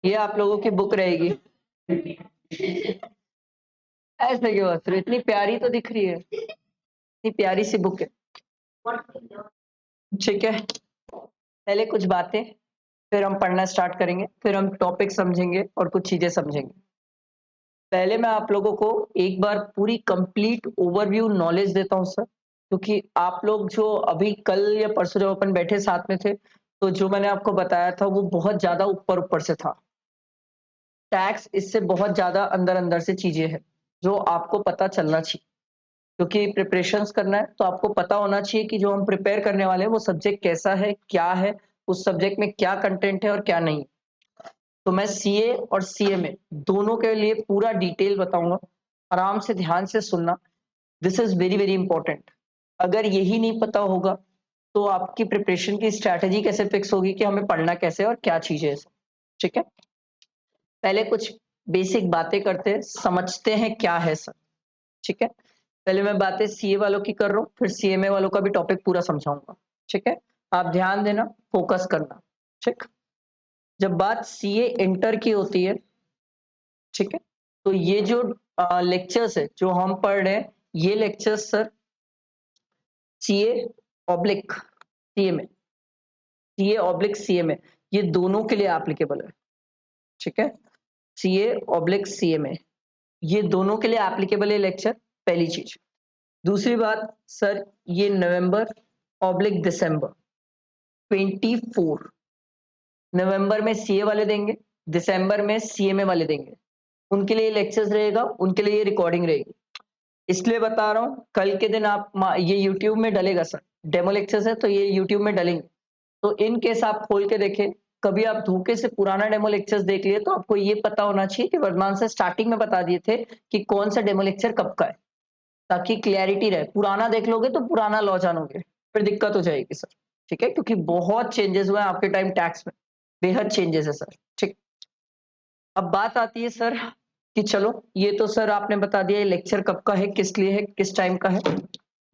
ये आप लोगों की बुक रहेगी। ऐसे क्यों हंस रहे हो? इतनी प्यारी तो दिख रही है, इतनी प्यारी सी बुक है। ठीक है, पहले कुछ बातें, फिर हम पढ़ना स्टार्ट करेंगे, फिर हम टॉपिक समझेंगे और कुछ चीजें समझेंगे। पहले मैं आप लोगों को एक बार पूरी कंप्लीट ओवरव्यू नॉलेज देता हूँ सर, क्योंकि आप लोग जो अभी कल या परसों जब अपन बैठे साथ में थे, तो जो मैंने आपको बताया था वो बहुत ज्यादा ऊपर-ऊपर से था। टैक्स इससे बहुत ज़्यादा अंदर-अंदर से चीज़ें हैं, जो आपको पता चलना चाहिए। क्योंकि प्रिपरेशंस करना है, तो आपको पता होना चाहिए कि जो हम प्रिपेयर करने वाले हैं, वो सब्जेक्ट कैसा है, क्या है, उस सब्जेक्ट में क्या कंटेंट है और क्या नहीं। तो मैं सीए और सीएमए दोनों के लिए पूरा डिटेल बताऊँगा। आराम से ध्यान से सुनना, this is very, very important. अगर यही नहीं पता होगा, तो आपकी प्रिपरेशन की स्ट्रैटेजी कैसे फिक्स होगी कि हमें पढ़ना कैसे है और क्या चीज़ें हैं? ठीक है? पहले कुछ बेसिक बातें करते हैं, समझते हैं क्या है सर, ठीक है? पहले मैं बातें सीए वालों की कर रहा हूँ, फिर सीएमए वालों का भी टॉपिक पूरा समझाऊँगा, ठीक है? आप ध्यान देना, फोकस करना, ठीक? जब बात सीए इंटर की होती है, ठीक है? तो ये जो लेक्चर्स है, जो हम पढ़ रहे हैं, ये lectures sir CA oblique CMA, CA oblique CMA, ये दोनों के लिए एप्लीकेबल है, ठीक है? सीए ऑब्लिक सीएमए, ये दोनों के लिए एप्लीकेबल है लेक्चर, पहली चीज़। दूसरी बात सर, ये नवंबर ऑब्लिक दिसंबर 24 नवंबर में सीए वाले देंगे, दिसंबर में सीएमए वाले देंगे। उनके लिए लेक्चर्स रहेगा, उनके लिए ये रिकॉर्डिंग रहेगी। इसलिए बता रहा हूँ, कल के दिन आप ये यूट्यूब में डलेगा सर, डेमो लेक्चर्स है तो ये यूट्यूब में डलेंगे। तो इन केस आप खोल के देखें, कभी आप धोखे से पुराना डेमो लेक्चर्स देख लिए तो आपको ये पता होना चाहिए कि वर्तमान से स्टार्टिंग में बता दिए थे कि कौन सा डेमो लेक्चर कब का है, ताकि क्लैरिटी रहे। पुराना देख लोगे तो पुराना लॉ जानोगे, फिर दिक्कत हो जाएगी सर, ठीक है? क्योंकि बहुत चेंजेस हुए हैं आपके टाइम टैक्स में, बेहद चेंजेस है सर, ठीक। अब बात आती है सर कि चलो ये तो सर आपने बता दिया ये लेक्चर कब का है, किस लिए है, किस टाइम का है।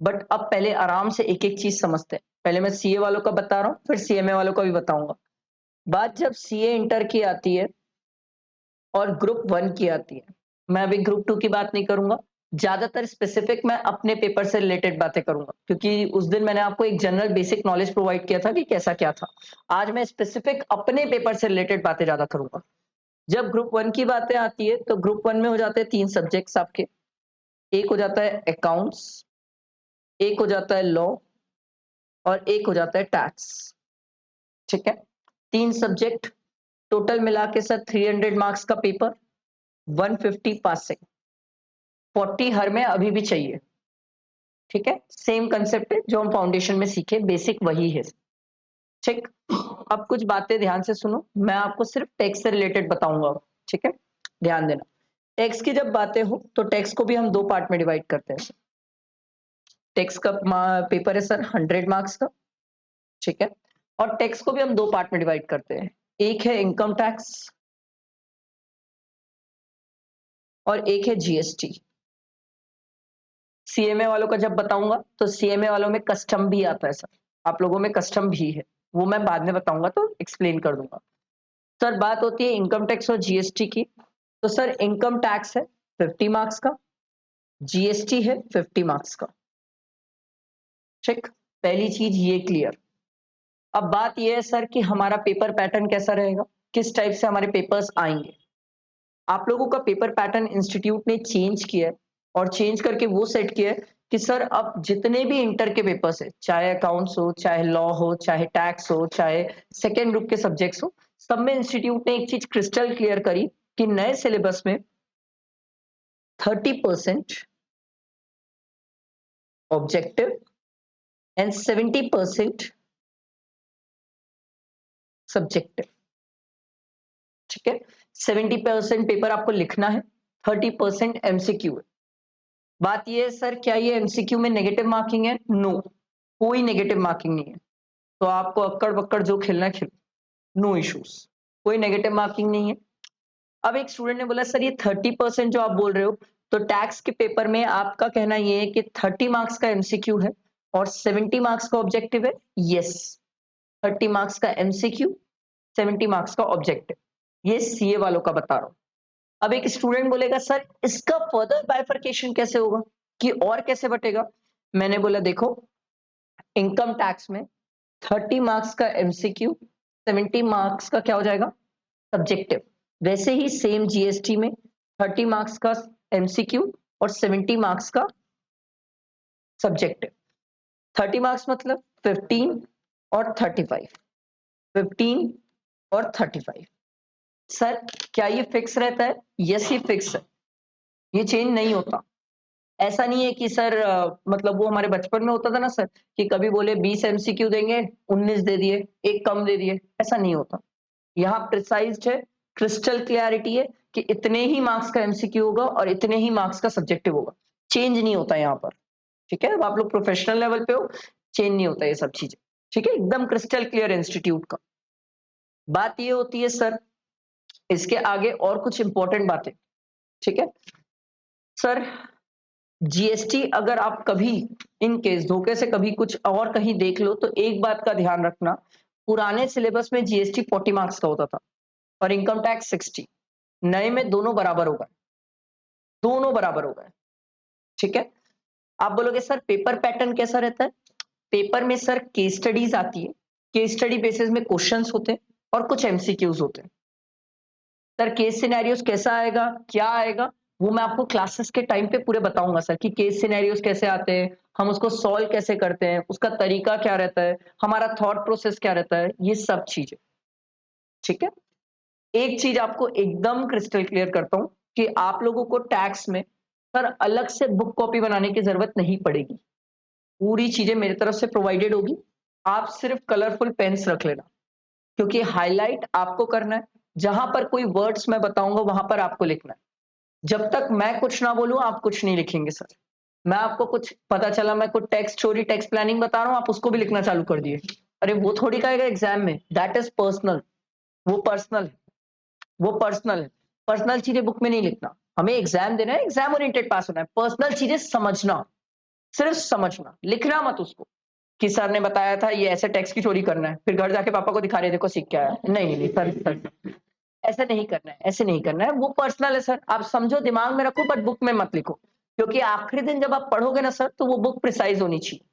बट अब पहले आराम से एक-एक चीज़ समझते हैं। पहले मैं सीए वालों का बता रहा हूँ, फिर सीएमए वालों का भी बताऊँगा। बात जब सीए इंटर की आती है और ग्रुप 1 की आती है, मैं अभी ग्रुप 2 की बात नहीं करूँगा। ज़्यादातर स्पेसिफिक मैं अपने पेपर से रिलेटेड बातें करूँगा, क्योंकि उस दिन मैंने आपको एक जनरल बेसिक नॉलेज प्रोवाइड किया था कि कैसा क्या था। आज मैं स्पेसिफिक अपने पेपर से रिलेटेड बातें ज़्यादा करूँगा। जब ग्रुप 1 की बातें आती है, तो ग्रुप 1 में हो जाते हैं 3 सब्जेक्ट्स आपके। एक हो जाता है अकाउंट्स, एक हो जाता है लॉ और एक हो जाता है टैक्स, ठीक है? 3 सब्जेक्ट टोटल मिला के सर 300 मार्क्स का पेपर, 150 पासिंग, 40 हर में अभी भी चाहिए, ठीक है? सेम कांसेप्ट है जो हम फाउंडेशन में सीखे, बेसिक वही है, ठीक? अब कुछ बातें ध्यान से सुनो, मैं आपको सिर्फ टैक्स से रिलेटेड बताऊँगा, ठीक है? ध्यान देना। टैक्स की जब बातें हो, तो टैक्स को भी हम 2 पार्ट में डिवाइड करते हैं। टैक्स का पेपर है सर 100 मार्क्स का, ठीक है? और टैक्स को भी हम 2 पार्ट में डिवाइड करते हैं। एक है इनकम टैक्स और एक है जीएसटी। सीएमए वालों का जब बताऊँगा, तो सीएमए वालों में कस्टम भी आता है सर। आप लोगों में कस्टम भी है। वो मैं बाद में बताऊँगा तो एक्सप्लेन कर दूँगा। सर बात होती है इनकम टैक्स और जीएसटी की। तो सर इनकम टैक्स है 50 मार्क्स का, जीएसटी है 50 मार्क्स का। ठीक? पहली चीज़ ये क्लियर। अब बात ये है सर कि हमारा पेपर पैटर्न कैसा रहेगा? किस टाइप से हमारे पेपर्स आएँगे? आप लोगों का पेपर पैटर्न इंस्टीट्यूट ने चेंज किया है और चेंज करके वो सेट किया है कि सर अब जितने भी इंटर के पेपर्स है, चाहे अकाउंट्स हो, चाहे लॉ हो, चाहे टैक्स हो, चाहे सेकेंड ग्रुप के सब्जेक्ट्स हो, सब में इंस्टीट्यूट ने एक चीज क्रिस्टल क्लियर करी कि नए सिलेबस में 30% ऑब्जेक्टिव एंड 70% सब्जेक्टिव, ठीक है? 70% पेपर आपको लिखना है, 30% एमसीक्यू है। बात ये है सर क्या ये एमसीक्यू में नेगेटिव मार्किंग है? नो, कोई नेगेटिव मार्किंग नहीं है। तो आपको अक्कड़-बक्कड़ जो खेलना है खेलो, नो इश्यूज, कोई नेगेटिव मार्किंग नहीं है। अब एक स्टूडेंट ने बोला सर ये 30% जो आप बोल रहे हो, तो टैक्स के पेपर में आपका कहना ये है कि 30 मार्क्स का एमसीक्यू है और 70 मार्क्स का ऑब्जेक्टिव है? यस, 30 मार्क्स का एमसीक्यू, 70 मार्क्स का ऑब्जेक्टिव। ये सीए वालों का बता रहा हूं। अब एक स्टूडेंट बोलेगा सर इसका फर्दर बाइफरकेशन कैसे होगा, कि और कैसे बटेगा? मैंने बोला देखो, इनकम टैक्स में 30 मार्क्स का एमसीक्यू, 70 मार्क्स का क्या हो जाएगा, सब्जेक्टिव। वैसे ही सेम जीएसटी में 30 मार्क्स का एमसीक्यू और 70 मार्क्स का सब्जेक्टिव। 30 मार्क्स मतलब 15 और 35, 15 और 35। सर क्या ये फिक्स रहता है? यस, ये फिक्स है, ये चेंज नहीं होता। ऐसा नहीं है कि सर मतलब वो हमारे बचपन में होता था ना सर, कि कभी बोले 20 एमसीक्यू देंगे, 19 दे दिए, एक कम दे दिए, ऐसा नहीं होता। यहाँ प्रिसाइज्ड है, क्रिस्टल क्लियरिटी है कि इतने ही मार्क्स का एमसीक्यू होगा और इतने ही मार्क्स का सब्जेक्टिव होगा, चेंज नहीं होता यहाँ पर। ठीक है, अब आप लोग प्रोफेशनल लेवल पे हो, चेंज नहीं होता ये सब चीजें। ठीक है, एकदम क्रिस्टल क्लियर इंस्टीट्यूट का। बात ये होती है सर, इसके आगे और कुछ इंपॉर्टेंट बातें। ठीक है सर, जीएसटी अगर आप कभी इन केस धोखे से कभी कुछ और कहीं देख लो तो एक बात का ध्यान रखना, पुराने सिलेबस में जीएसटी 40 मार्क्स का होता था और इनकम टैक्स 60। नए में दोनों बराबर हो गए, दोनों बराबर हो गए। ठीक है, आप बोलोगे सर पेपर पैटर्न कैसा रहता है? पेपर में सर केस स्टडीज आती है, केस स्टडी बेसिस में क्वेश्चंस होते हैं और कुछ एमसीक्यूज होते हैं। सर केस सिनेरियोस कैसा आएगा, क्या आएगा, वो मैं आपको क्लासेस के टाइम पे पूरे बताऊंगा सर, कि केस सिनेरियोस कैसे आते हैं, हम उसको सॉल्व कैसे करते हैं, उसका तरीका क्या रहता है, हमारा थॉट प्रोसेस क्या रहता है, ये सब चीजें। ठीक है, एक चीज आपको एकदम क्रिस्टल क्लियर करता हूं कि आप लोगों को टैक्स में सर अलग से बुक कॉपी बनाने की जरूरत नहीं पड़ेगी, पूरी चीजें मेरी तरफ से प्रोवाइडेड होगी। आप सिर्फ कलरफुल पेन्स रख लेना, क्योंकि हाईलाइट आपको करना है, जहां पर कोई वर्ड्स मैं बताऊंगा वहां पर आपको लिखना है। जब तक मैं कुछ ना बोलूं आप कुछ नहीं लिखेंगे सर। मैं आपको कुछ पता चला मैं कुछ टेक्स्ट स्टोरी टेक्स्ट प्लानिंग बता रहा हूं, आप उसको भी लिखना चालू कर दिए, अरे वो थोड़ी कहेगा एग्जाम में, दैट इज पर्सनल, वो पर्सनल है, वो पर्सनल है। पर्सनल चीजें बुक में नहीं लिखना, हमें एग्जाम देना है, एग्जाम ओरिएंटेड पास होना है। पर्सनल चीजें समझना, सिर्फ समझना, लिखना मत उसको कि सर ने बताया था ये ऐसे टेक्स्ट की चोरी करना है, फिर घर जाके पापा को दिखा रहे देखो सीख क्या है। नहीं नहीं नहीं सर, सर ऐसे नहीं करना है, ऐसे नहीं करना है, वो पर्सनल है सर, आप समझो दिमाग में रखो बट बुक में मत लिखो, क्योंकि आखिरी दिन जब आप पढ़ोगे ना सर तो वो बुक प्रिसाइज होनी चाहिए।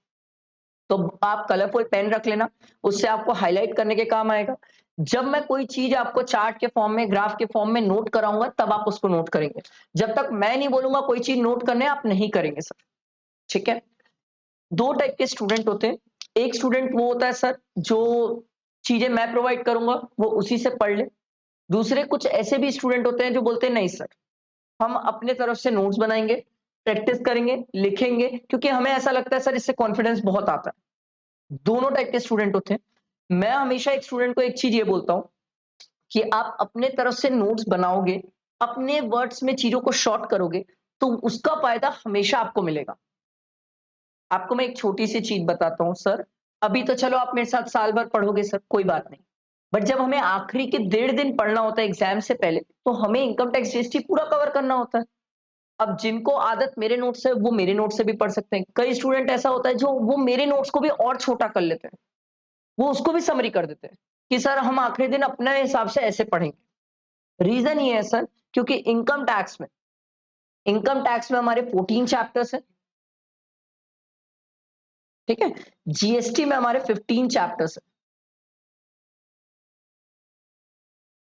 तो आप कलरफुल पेन रख लेना, उससे आपको हाईलाइट करने के काम आएगा। जब मैं कोई चीज आपको चार्ट के फॉर्म में, ग्राफ के फॉर्म में नोट कराऊंगा तब आप उसको नोट करेंगे, जब तक मैं नहीं बोलूंगा कोई चीज नोट करने आप नहीं करेंगे सर। ठीक है, दो टाइप के स्टूडेंट होते हैं, एक स्टूडेंट वो होता है सर जो चीजें मैं प्रोवाइड करूंगा वो उसी से पढ़ ले। दूसरे कुछ ऐसे भी स्टूडेंट होते हैं जो बोलते हैं नहीं सर, हम अपने तरफ से नोट्स बनाएंगे, प्रैक्टिस करेंगे, लिखेंगे, क्योंकि हमें ऐसा लगता है सर इससे कॉन्फिडेंस बहुत आता है। दोनों टाइप के स्टूडेंट होते हैं। मैं हमेशा एक स्टूडेंट को एक चीज ये बोलता हूं कि आप अपने तरफ से नोट्स बनाओगे, अपने वर्ड्स में चीजों को शॉर्ट करोगे, तो उसका फायदा हमेशा आपको मिलेगा। आपको मैं एक छोटी सी चीज बताता हूँ सर, अभी तो चलो आप मेरे साथ साल भर पढ़ोगे सर, कोई बात नहीं, बट जब हमें आखिरी के 1.5 दिन पढ़ना होता है एग्जाम से पहले, तो हमें इनकम टैक्स जीएसटी पूरा कवर करना होता है। अब जिनको आदत मेरे नोट से, वो मेरे नोट से भी पढ़ सकते हैं। कई स्टूडेंट ऐसा होता है जो वो मेरे नोट्स को भी और छोटा कर लेते हैं, वो उसको भी समरी कर देते हैं कि सर हम आखिरी दिन अपने हिसाब से ऐसे पढ़ेंगे। रीजन ये है सर, क्योंकि इनकम टैक्स में हमारे 14 चैप्टर्स हैं। ठीक है, जीएसटी में हमारे 15 चैप्टर्स हैं,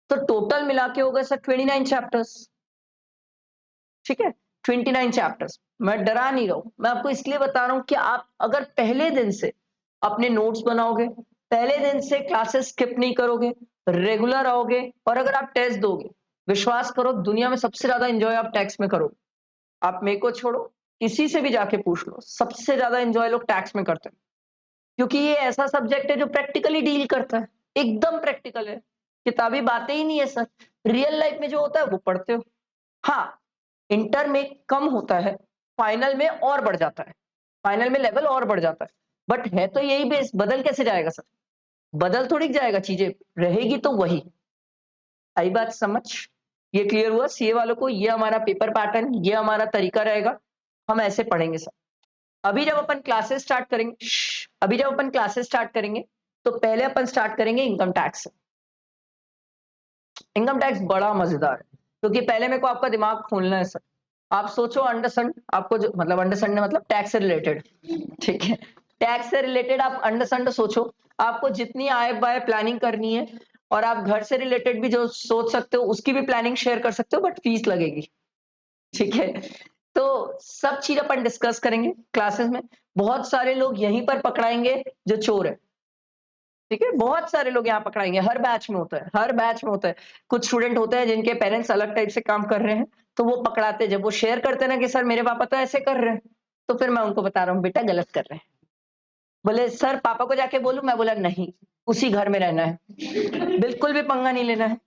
तो टोटल मिला के हो गए सर 29 चैप्टर्स। ठीक है, 29 चैप्टर्स। मैं डरा नहीं रहा हूं, मैं आपको इसलिए बता रहा हूं कि आप अगर पहले दिन से अपने नोट्स बनाओगे, पहले दिन से क्लासेस स्किप नहीं करोगे, रेगुलर आओगे, और अगर आप टेस्ट दोगे, विश्वास करो दुनिया में सबसे ज्यादा एंजॉय आप टैक्स में करोगे। आप मेरे को छोड़ो, किसी से भी जाके पूछ लो, सबसे ज्यादा एंजॉय लोग टैक्स में करते हैं, क्योंकि ये ऐसा सब्जेक्ट है जो प्रैक्टिकली डील करता है, एकदम प्रैक्टिकल है, किताबी बातें ही नहीं है सर, रियल लाइफ में जो होता है वो पढ़ते हो। हाँ, इंटर में कम होता है, फाइनल में और बढ़ जाता है, फाइनल में लेवल और बढ़ जाता है, बट है तो यही बेस, बदल कैसे जाएगा सर? बदल थोड़ी जाएगा, चीजें रहेगी तो वही। आई बात समझ? ये क्लियर हुआ सीए वालों को? ये हमारा पेपर पैटर्न, ये हमारा तरीका रहेगा, हम ऐसे पढ़ेंगे सर। अभी जब अपन क्लासेस स्टार्ट करेंगे, अभी जब अपन क्लासेस स्टार्ट करेंगे तो पहले अपन स्टार्ट करेंगे इनकम टैक्स से। इनकम टैक्स बड़ा मजेदार है, क्योंकि पहले मेरे को आपका दिमाग खोलना है सर। आप सोचो अंडरस्टैंड, आपको जो मतलब अंडरस्टैंड मतलब टैक्स से रिलेटेड, ठीक है, टैक्स से रिलेटेड आप अंडरस्टैंड सोचो, आपको जितनी आय बाय प्लानिंग करनी है, और आप घर से रिलेटेड भी जो सोच सकते हो उसकी भी प्लानिंग शेयर कर सकते हो, बट फीस लगेगी, ठीक है। तो सब चीज अपन डिस्कस करेंगे क्लासेस में। बहुत सारे लोग यहीं पर पकड़ाएंगे जो चोर है, ठीक है, बहुत सारे लोग यहाँ पकड़ाएंगे, हर बैच में होता है, हर बैच में होता है। कुछ स्टूडेंट होते हैं जिनके पेरेंट्स अलग टाइप से काम कर रहे हैं, तो वो पकड़ाते हैं। जब वो शेयर करते हैं ना कि सर मेरे पापा तो ऐसे कर रहे हैं, तो फिर मैं उनको बता रहा हूँ बेटा गलत कर रहे हैं। बोले सर पापा को जाके बोलूं, मैं बोला नहीं, उसी घर में रहना है, बिल्कुल भी पंगा नहीं लेना है,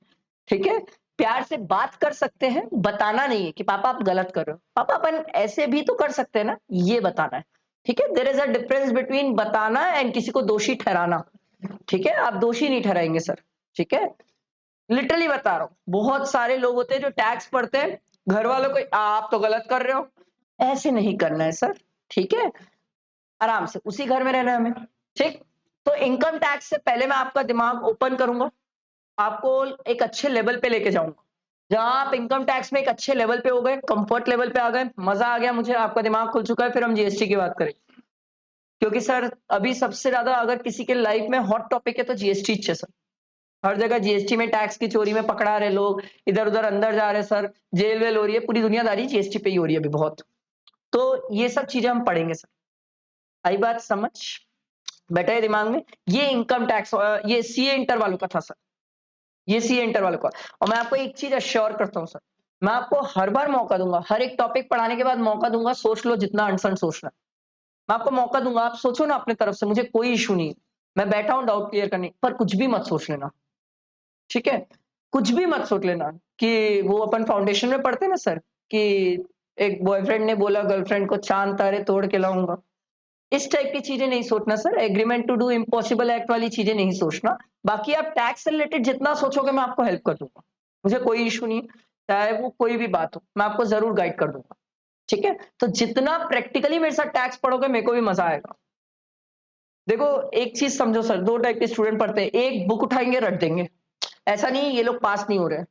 ठीक है। प्यार से बात कर सकते हैं, बताना नहीं है कि पापा आप गलत कर रहे हो, पापा अपन ऐसे भी तो कर सकते हैं ना, ये बताना है, ठीक है। There is a difference between बताना एंड किसी को दोषी ठहराना, ठीक है। आप दोषी नहीं ठहराएंगे सर, ठीक है, लिटरली बता रहा हूं। बहुत सारे लोग होते हैं जो टैक्स पढ़ते हैं, घर वालों को आप तो गलत कर रहे हो, ऐसे नहीं करना है सर, ठीक है। आराम से उसी घर में रहना है हमें, ठीक। तो इनकम टैक्स से पहले मैं आपका दिमाग ओपन करूंगा, आपको एक अच्छे लेवल पे लेके जाऊंगा, जहां आप इनकम टैक्स में एक अच्छे लेवल पे हो गए, कंफर्ट लेवल पे आ गए, मजा आ गया मुझे, आपका दिमाग खुल चुका है, फिर हम जीएसटी की बात करें। क्योंकि सर अभी सबसे ज्यादा अगर किसी के लाइफ में हॉट टॉपिक है तो जीएसटी है सर। हर जगह जीएसटी में टैक्स की चोरी में पकड़ा रहे लोग, इधर उधर अंदर जा रहे सर, जेल वेल हो रही है, पूरी दुनियादारी जीएसटी पे ही हो रही है अभी बहुत। तो ये सब चीजें हम पढ़ेंगे सर। आई बात समझ, बैठा है दिमाग में। ये इनकम टैक्स, ये सीए इंटर वालों का था सर, ये सीए इंटर वालों का। और मैं आपको एक चीज अश्योर करता हूँ सर, मैं आपको हर बार मौका दूंगा, हर एक टॉपिक पढ़ाने के बाद मौका दूंगा, सोच लो जितना अनसन सोचना है। मैं आपको मौका दूंगा, आप सोचो ना अपने तरफ से, मुझे कोई इशू नहीं है, मैं बैठा हूं डाउट क्लियर करने, पर कुछ भी मत सोच लेना, ठीक है। कुछ भी मत सोच लेना कि वो अपन फाउंडेशन में पढ़ते हैं ना सर, कि एक बॉयफ्रेंड ने बोला गर्लफ्रेंड को चांद तारे तोड़ के लाऊंगा, इस टाइप की चीजें नहीं सोचना sir. Agreement to do impossible act वाली चीजें नहीं सोचना। बाकी आप टैक्स से रिलेटेड जितना सोचोगे मैं आपको हेल्प कर दूंगा, मुझे कोई इशू नहीं है, चाहे वो कोई भी बात हो, मैं आपको जरूर गाइड कर दूंगा, ठीक है। तो जितना प्रैक्टिकली मेरे साथ टैक्स पढ़ोगे मेरे को भी मजा आएगा। देखो एक चीज समझो सर, दो टाइप के स्टूडेंट पढ़ते हैं, एक बुक उठाएंगे रट देंगे, ऐसा नहीं ये लोग पास नहीं हो रहे हैं,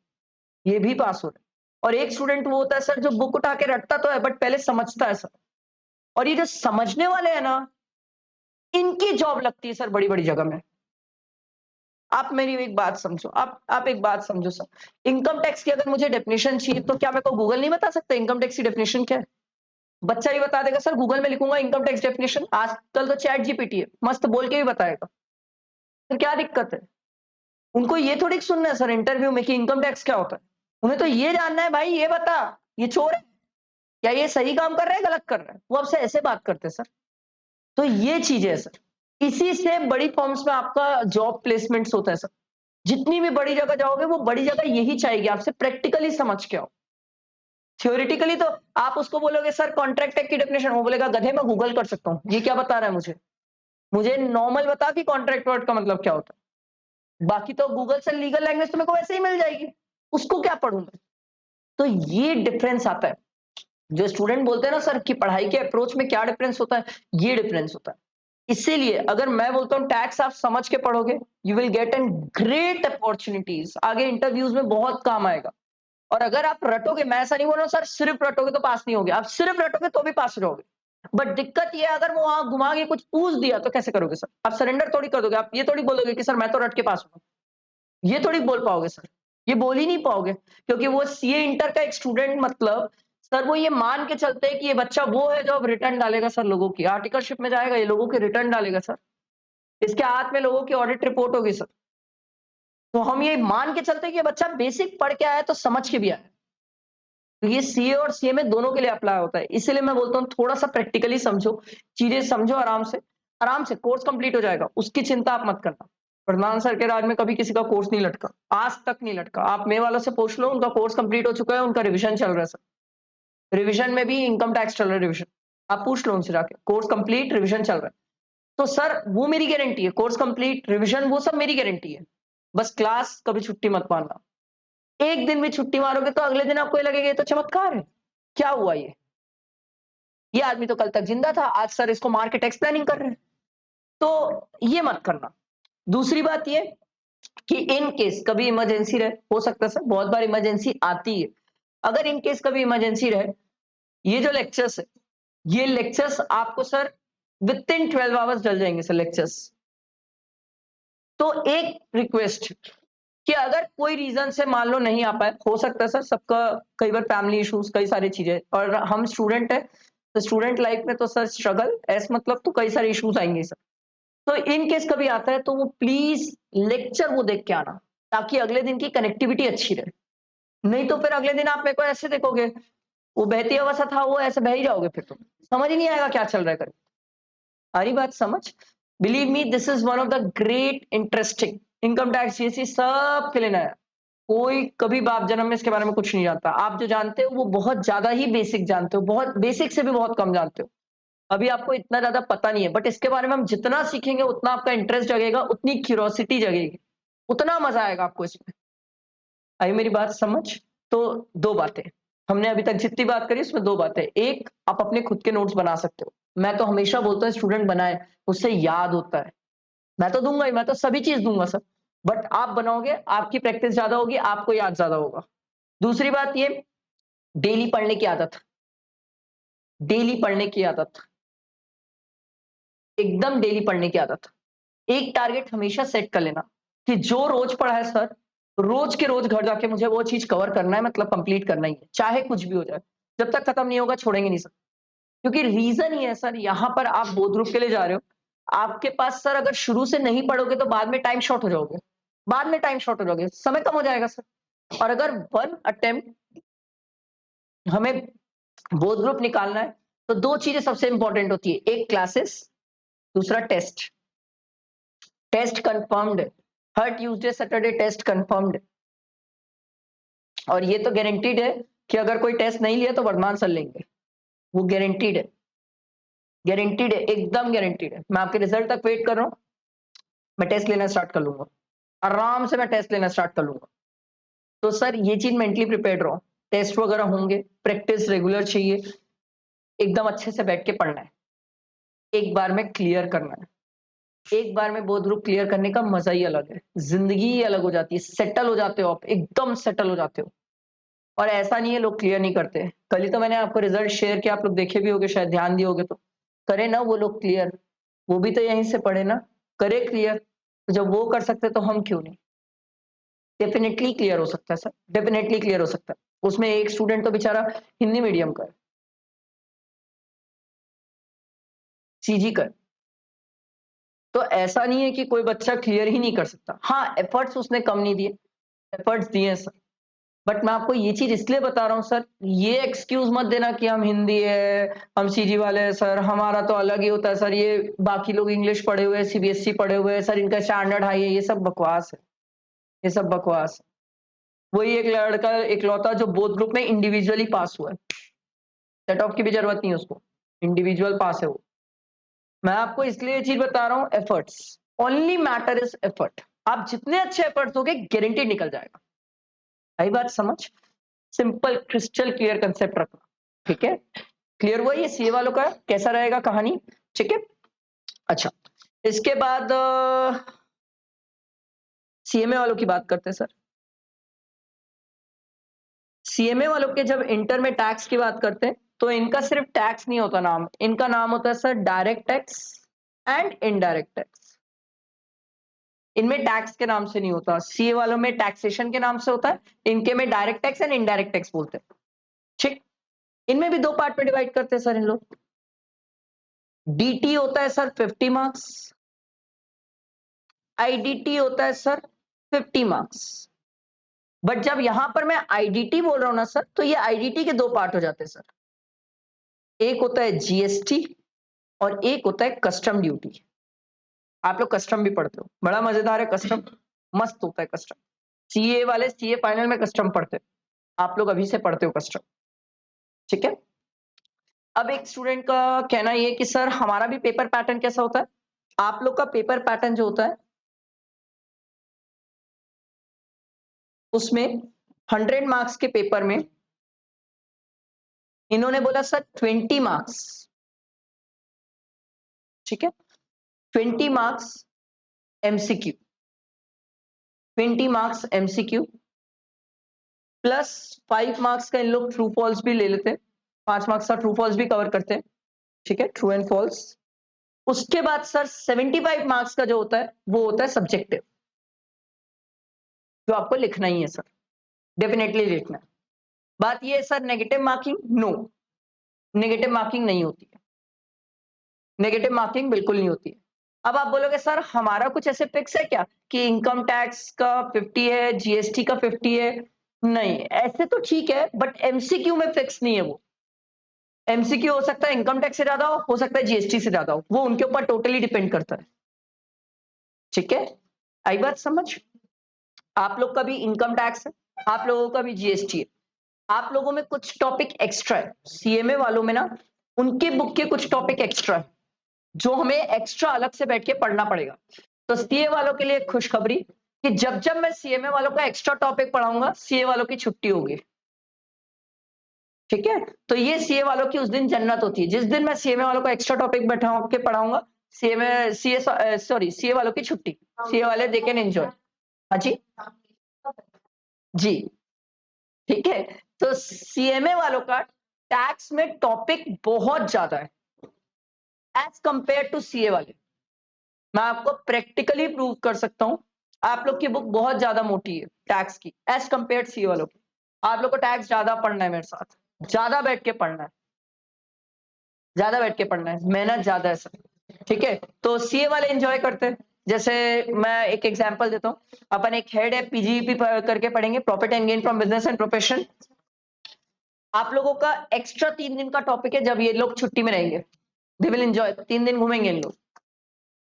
ये भी पास हो रहे हैं। और एक स्टूडेंट वो होता है सर जो बुक उठा के रटता तो है बट पहले समझता है सर। और ये जो समझने वाले हैं ना, इनकी जॉब लगती है सर बड़ी बड़ी जगह में। आप मेरी एक बात समझो, आप एक बात समझो सर, इनकम टैक्स की अगर मुझे डेफिनेशन चाहिए तो क्या मेरे को गूगल नहीं बता सकता इनकम टैक्स की डेफिनेशन क्या है? बच्चा ही बता देगा सर, गूगल में लिखूंगा इनकम टैक्स डेफिनेशन, आजकल तो चैट जीपीटी है, मस्त बोल के भी बताएगा। फिर क्या दिक्कत है? उनको ये थोड़ी सुनना है सर इंटरव्यू में कि इनकम टैक्स क्या होता है। उन्हें तो ये जानना है भाई, ये बता ये चोर है, क्या ये सही काम कर रहा है गलत कर रहा है, वो आपसे ऐसे बात करते हैं सर। तो ये चीजें है सर, इसी से बड़ी फर्म्स में आपका जॉब प्लेसमेंट्स होता है सर। जितनी भी बड़ी जगह जाओगे वो बड़ी जगह यही चाहेगी आपसे प्रैक्टिकली समझ के आओ। थ्योरेटिकली तो आप उसको बोलोगे सर कॉन्ट्रैक्ट टैक्स की डेफिनेशन, वो बोलेगा गधे मैं गूगल कर सकता हूँ, ये क्या बता रहा है मुझे, मुझे नॉर्मल बता कि कॉन्ट्रैक्ट वर्ड का मतलब क्या होता है। बाकी तो गूगल से लीगल लैंग्वेज तो मेरे को वैसे ही मिल जाएगी, उसको क्या पढ़ूं मैं। तो ये डिफरेंस आता है। जो स्टूडेंट बोलते हैं ना सर कि पढ़ाई के अप्रोच में क्या डिफरेंस होता है, ये डिफरेंस होता है। इसीलिए अगर मैं बोलता हूँ टैक्स आप समझ के पढ़ोगे, you will get an great opportunities, आगे इंटरव्यूज में बहुत काम आएगा। और अगर आप रटोगे, मैं ऐसा नहीं बोल रहा हूं सर सिर्फ रटोगे तो पास नहीं होगे, आप सिर्फ रटोगे तो भी पास हो जाओगे। बट दिक्कत ये है अगर वो वहां घुमा के कुछ पूछ दिया तो कैसे करोगे सर? आप सरेंडर थोड़ी कर दोगे, आप ये थोड़ी बोलोगे कि सर मैं तो रट के पास हूं, ये थोड़ी बोल पाओगे सर, ये बोल ही नहीं पाओगे। क्योंकि वो सीए इंटर का एक स्टूडेंट मतलब सर वो ये मान के चलते हैं कि ये बच्चा वो है जो अब रिटर्न डालेगा सर, लोगों की आर्टिकलशिप में जाएगा, ये लोगों के रिटर्न डालेगा सर, इसके हाथ में लोगों की ऑडिट रिपोर्ट होगी सर। तो हम ये मान के चलते हैं कि ये बच्चा बेसिक पढ़ के आया तो समझ के भी आया। तो ये सीए और सीएमए दोनों के लिए अप्लाई होता है, इसीलिए मैं बोलता हूँ थोड़ा सा प्रैक्टिकली समझो, चीजें समझो, आराम से कोर्स कंप्लीट हो जाएगा, उसकी चिंता आप मत करना। प्रधान सर के राज में कभी किसी का कोर्स नहीं लटका, आज तक नहीं लटका। आप मे वालों से पूछ लो, उनका कोर्स कंप्लीट हो चुका है, उनका रिविजन चल रहा है सर, रिविजन में भी इनकम टैक्स चल रहा है रिविजन, आप पूछ लो उनसे जाके, कोर्स कंप्लीट रिविजन चल रहा है। तो सर वो मेरी गारंटी है, कोर्स कंप्लीट रिविजन वो सब मेरी गारंटी है। बस क्लास कभी छुट्टी मत मारना, एक दिन भी छुट्टी मारोगे तो अगले दिन आपको ये लगेगा ये तो चमत्कार है, क्या हुआ ये आदमी तो कल तक जिंदा था, आज सर इसको मार के टैक्स प्लानिंग कर रहे हैं। तो ये मत करना। दूसरी बात ये कि इन केस कभी इमरजेंसी रहे, हो सकता है सर, बहुत बार इमरजेंसी आती है। अगर इन केस कभी इमरजेंसी रहे, ये जो लेक्चर्स है, ये लेक्चर्स आपको सर विथिन 12 आवर्स डल जाएंगे सर लेक्चर्स। तो एक रिक्वेस्ट कि अगर कोई रीजन से मान लो नहीं आ पाए, हो सकता है सर, सबका कई बार फैमिली इश्यूज, कई सारी चीजें, और हम स्टूडेंट है, तो स्टूडेंट लाइफ में तो सर स्ट्रगल ऐस मतलब तो कई सारे इश्यूज आएंगे सर। तो इन केस कभी आता है तो वो प्लीज लेक्चर वो देख के आना, ताकि अगले दिन की कनेक्टिविटी अच्छी रहे। नहीं तो फिर अगले दिन आप मेरे को ऐसे देखोगे, वो बहती अवस्था था, वो ऐसे बह ही जाओगे, फिर तो समझ ही नहीं आएगा क्या चल रहा है करके। आ रही बात समझ? Believe me, this is one of the great interesting income tax GST सबके लिए नया। कोई कभी बाप जन्म में इसके बारे में कुछ नहीं जानता। आप जो जानते हो वो बहुत ज्यादा ही बेसिक जानते हो, बहुत बेसिक से भी बहुत कम जानते हो। अभी आपको इतना ज्यादा पता नहीं है, बट इसके बारे में हम जितना सीखेंगे उतना आपका इंटरेस्ट जगेगा, उतनी क्यूरोसिटी जगेगी, उतना मजा आएगा आपको इसमें। आई मेरी बात समझ? तो दो बातें हमने अभी तक जितनी बात करी उसमें दो बातें। एक, आप अपने खुद के नोट्स बना सकते हो। मैं तो हमेशा बोलता हूँ स्टूडेंट बनाए, उससे याद होता है। मैं तो दूंगा ही, मैं तो सभी चीज दूंगा सर, बट आप बनाओगे, आपकी प्रैक्टिस ज्यादा होगी, आपको याद ज्यादा होगा। दूसरी बात ये, डेली पढ़ने की आदत, डेली पढ़ने की आदत, एकदम डेली पढ़ने की आदत। एक टारगेट हमेशा सेट कर लेना कि जो रोज पढ़ा है सर, रोज के रोज घर जाके मुझे वो चीज कवर करना है, मतलब कंप्लीट करना ही है, चाहे कुछ भी हो जाए। जब तक खत्म नहीं होगा छोड़ेंगे नहीं सर। क्योंकि रीजन ये है सर, यहां पर आप बोध ग्रुप के लिए जा रहे हो, आपके पास सर अगर शुरू से नहीं पढ़ोगे तो बाद में टाइम शॉर्ट हो जाओगे, बाद में टाइम शॉर्ट हो जाओगे, समय कम हो जाएगा सर। और अगर वन अटेम्प्ट हमें बोध ग्रुप निकालना है, तो दो चीजें सबसे इंपॉर्टेंट होती है, एक क्लासेस, दूसरा टेस्ट। टेस्ट कंफर्म्ड, हर ट्यूसडे सैटरडे टेस्ट कंफर्म्ड। और ये तो गारंटीड है कि अगर कोई टेस्ट नहीं लिया तो वर्धमान सर लेंगे, वो गारंटीड है, गारंटीड है, एकदम गारंटीड है। मैं आपके रिजल्ट तक वेट कर रहा हूँ, मैं टेस्ट लेना स्टार्ट कर लूंगा, आराम से मैं टेस्ट लेना स्टार्ट कर लूंगा। तो सर ये चीज मेंटली प्रिपेयर्ड रहो, टेस्ट वगैरह होंगे, प्रैक्टिस रेगुलर चाहिए, एकदम अच्छे से बैठ के पढ़ना है, एक बार में क्लियर करना है। एक बार में बोध ग्रुप क्लियर करने का मजा ही अलग है, जिंदगी ही अलग हो जाती है, सेटल हो जाते हो आप, एकदम सेटल हो जाते हो। और ऐसा नहीं है लोग क्लियर नहीं करते। कल ही तो मैंने आपको रिजल्ट शेयर किया, आप लोग देखे भी होगे शायद, ध्यान दिए होगे, तो करे ना वो लोग क्लियर, वो भी तो यहीं से पढ़े ना, करे क्लियर। तो जब वो कर सकते तो हम क्यों नहीं? डेफिनेटली क्लियर हो सकता है सर, डेफिनेटली क्लियर हो सकता है। उसमें एक स्टूडेंट तो बेचारा हिंदी मीडियम का है, सीजी का है। तो ऐसा नहीं है कि कोई बच्चा क्लियर ही नहीं कर सकता। हाँ, एफर्ट्स उसने कम नहीं दिए, एफर्ट्स दिए सर। बट मैं आपको ये चीज इसलिए बता रहा हूँ सर, ये एक्सक्यूज मत देना कि हम हिंदी है, हम सीजी वाले हैं सर, हमारा तो अलग ही होता है सर, ये बाकी लोग इंग्लिश पढ़े हुए हैं, सीबीएसई पढ़े हुए हैं सर, इनका स्टैंडर्ड हाई है। ये सब बकवास है, ये सब बकवास है। वही एक लड़का इकलौता जो बोथ ग्रुप में इंडिविजुअली पास हुआ है, सेट ऑफ की भी जरूरत नहीं है उसको, इंडिविजुअल पास है वो। मैं आपको इसलिए ये चीज बता रहा हूँ, efforts, only matter is effort. आप जितने अच्छे एफर्ट्स दोगे गारंटी निकल जाएगा। आई बात समझ? सिंपल क्रिस्टल क्लियर कंसेप्ट रखना, ठीक है? क्लियर हुआ ये सीए वालों का कैसा रहेगा कहानी? ठीक है, अच्छा। इसके बाद सीएमए वालों की बात करते हैं सर। सीएमए वालों के जब इंटर में टैक्स की बात करते हैं, तो इनका सिर्फ टैक्स नहीं होता नाम, इनका नाम होता है sir direct tax and indirect tax. इनमें टैक्स के नाम से नहीं होता, सीए वालों में टैक्सेशन के नाम से होता है, इनके में direct tax and indirect tax बोलते हैं। ठीक, इनमें भी दो पार्ट में डिवाइड करते हैं सर इन लोग। डीटी होता है सर 50 मार्क्स, आईडीटी होता है सर 50 मार्क्स। बट जब यहां पर मैं आईडीटी बोल रहा हूं ना सर, तो ये आईडीटी के दो पार्ट हो जाते हैं सर, एक होता है जीएसटी और एक होता है कस्टम ड्यूटी। आप लोग कस्टम भी पढ़ते हो, बड़ा मजेदार है कस्टम, मस्त होता है कस्टम। सीए वाले सीए फाइनल में कस्टम पढ़ते हो, आप लोग अभी से पढ़ते हो कस्टम, ठीक है? अब एक स्टूडेंट का कहना ये कि सर हमारा भी पेपर पैटर्न कैसा होता है? आप लोग का पेपर पैटर्न जो होता है उसमें 100 मार्क्स के पेपर में इन्होंने बोला सर 20 मार्क्स, ठीक है, 20 marks MCQ, 20 marks MCQ plus 5 marks का इन लोग ट्रू फॉल्स भी ले लेते हैं, 5 मार्क्स का ट्रू फॉल्स भी कवर करते हैं, ठीक है, ट्रू एंड फॉल्स। उसके बाद सर 75 मार्क्स का जो होता है वो होता है सब्जेक्टिव, जो आपको लिखना ही है सर, डेफिनेटली लिखना है। बात ये है sir negative marking, no, negative marking नहीं होती है, नेगेटिव मार्किंग बिल्कुल नहीं होती है। अब आप बोलोगे सर हमारा कुछ ऐसे फिक्स है क्या कि इनकम टैक्स का 50 है, जीएसटी का 50 है? नहीं, ऐसे तो ठीक है, बट एमसीक्यू में फिक्स नहीं है वो। एमसीक्यू हो सकता है इनकम टैक्स से ज्यादा हो सकता है जीएसटी से ज्यादा हो, वो उनके ऊपर टोटली डिपेंड करता है, ठीक है। आई बात समझ? आप लोग का भी इनकम टैक्स है, आप लोगों का भी जीएसटी है, आप लोगों में कुछ टॉपिक एक्स्ट्रा है, सीएमए वालों में ना उनके बुक के कुछ टॉपिक एक्स्ट्रा है जो हमें एक्स्ट्रा अलग से बैठ के पढ़ना पड़ेगा। तो सीए वालों के लिए खुशखबरी कि जब जब मैं सीएमए वालों का एक्स्ट्रा टॉपिक पढ़ाऊंगा सीए वालों की छुट्टी होगी, ठीक है। तो ये सीए वालों की उस दिन जन्नत होती है जिस दिन मैं सीएमए वालों का एक्स्ट्रा टॉपिक बैठा के पढ़ाऊंगा, सीएमए सीए सॉरी सीए वालों की छुट्टी, सीए वाले दे कैन एंजॉय। हाँ जी जी, ठीक है। तो सीएमए वालों का टैक्स में टॉपिक बहुत ज्यादा है एज कंपेयर टू सीए वाले। मैं आपको प्रैक्टिकली प्रूव कर सकता हूं, आप लोग की बुक बहुत ज्यादा मोटी है टैक्स की एज कंपेयर सीए वालों की। आप लोग को टैक्स ज्यादा पढ़ना है, मेरे साथ ज्यादा बैठ के पढ़ना है, ज्यादा बैठ के पढ़ना है, मेहनत ज्यादा है सर, ठीक है। तो सीए वाले एंजॉय करते हैं। जैसे मैं एक एग्जांपल देता हूं, अपन एक हेड है पीजीपी करके पढ़ेंगे, profit and gain from business and profession. आप लोगों का एक्स्ट्रा 3 दिन का टॉपिक है जब ये लोग छुट्टी में रहेंगे, दे विल एंजॉय, 3 दिन घूमेंगे इन लोग,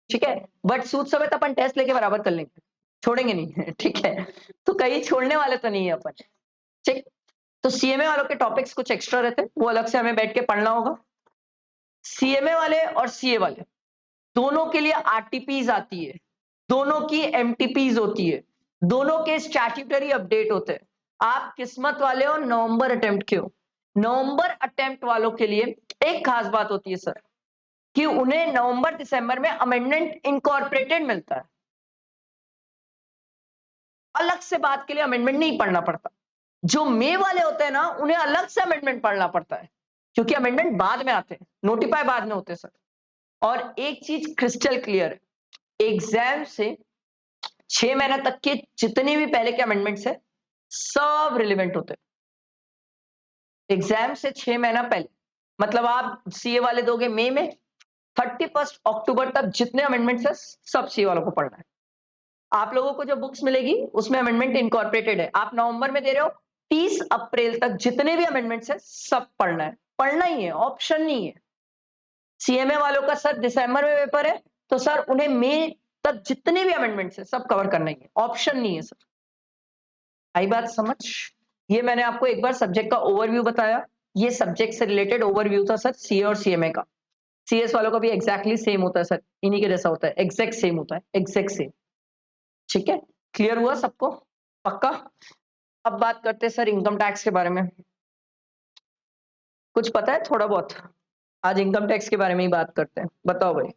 ठीक है। बट सूद समेत अपन टेस्ट लेके बराबर कर लेंगे, छोड़ेंगे नहीं ठीक है। तो कहीं छोड़ने वाले तो नहीं है अपन, ठीक। तो सीएमए वालों के टॉपिक्स कुछ एक्स्ट्रा रहते हैं, वो अलग से हमें बैठ के पढ़ना होगा। सीएमए वाले और सीए वाले दोनों के लिए आरटीपीज आती है, दोनों की एमटीपीज होती है, दोनों के स्टैट्यूटरी अपडेट होते हैं। आप किस्मत वाले हो, नवंबर अटेम्प्ट के हो। नवंबर अटेम्प्ट वालों के लिए एक खास बात होती है सर कि उन्हें नवंबर दिसंबर में अमेंडमेंट इनकॉर्पोरेटेड मिलता है, अलग से बात के लिए अमेंडमेंट नहीं पढ़ना पड़ता। जो मई वाले होते हैं ना उन्हें अलग से अमेंडमेंट पढ़ना पड़ता है क्योंकि अमेंडमेंट बाद में आते हैं, नोटिफाई बाद में होते हैं सर। और एक चीज क्रिस्टल क्लियर है, एग्जाम से 6 महीने तक के जितने भी पहले के अमेंडमेंट्स है सब रिलेवेंट होते हैं एग्जाम से 6 महीना पहले। मतलब आप सीए वाले दोगे मई में, 31 अक्टूबर तक जितने अमेंडमेंट्स है सब सीए वालों को पढ़ना है। आप लोगों को जो बुक्स मिलेगी उसमें अमेंडमेंट इनकॉर्पोरेटेड है, आप नवंबर में दे रहे हो, 30 अप्रैल तक जितने भी अमेंडमेंट्स है सब पढ़ना है, पढ़ना ही है, ऑप्शन नहीं है। सीएमए वालों का सर दिसंबर में पेपर है तो सर उन्हें मई तक जितने भी अमेंडमेंट्स है सब कवर करना ही है, ऑप्शन नहीं है सर। आई बात समझ? ये मैंने आपको एक बार सब्जेक्ट का ओवरव्यू बताया, ये सब्जेक्ट से रिलेटेड ओवरव्यू था सर सीए और सीएमए का। सीएस वालों का भी एग्जैक्टली सेम होता है सर, इन्हीं के जैसा होता है, एग्जैक्ट सेम होता है, एग्जैक्ट सेम, ठीक है। क्लियर हुआ सबको? पक्का? अब बात करते हैं सर इनकम टैक्स के बारे में। कुछ पता है थोड़ा बहुत? आज इनकम टैक्स के बारे में ही बात करते हैं, बताओ भाई।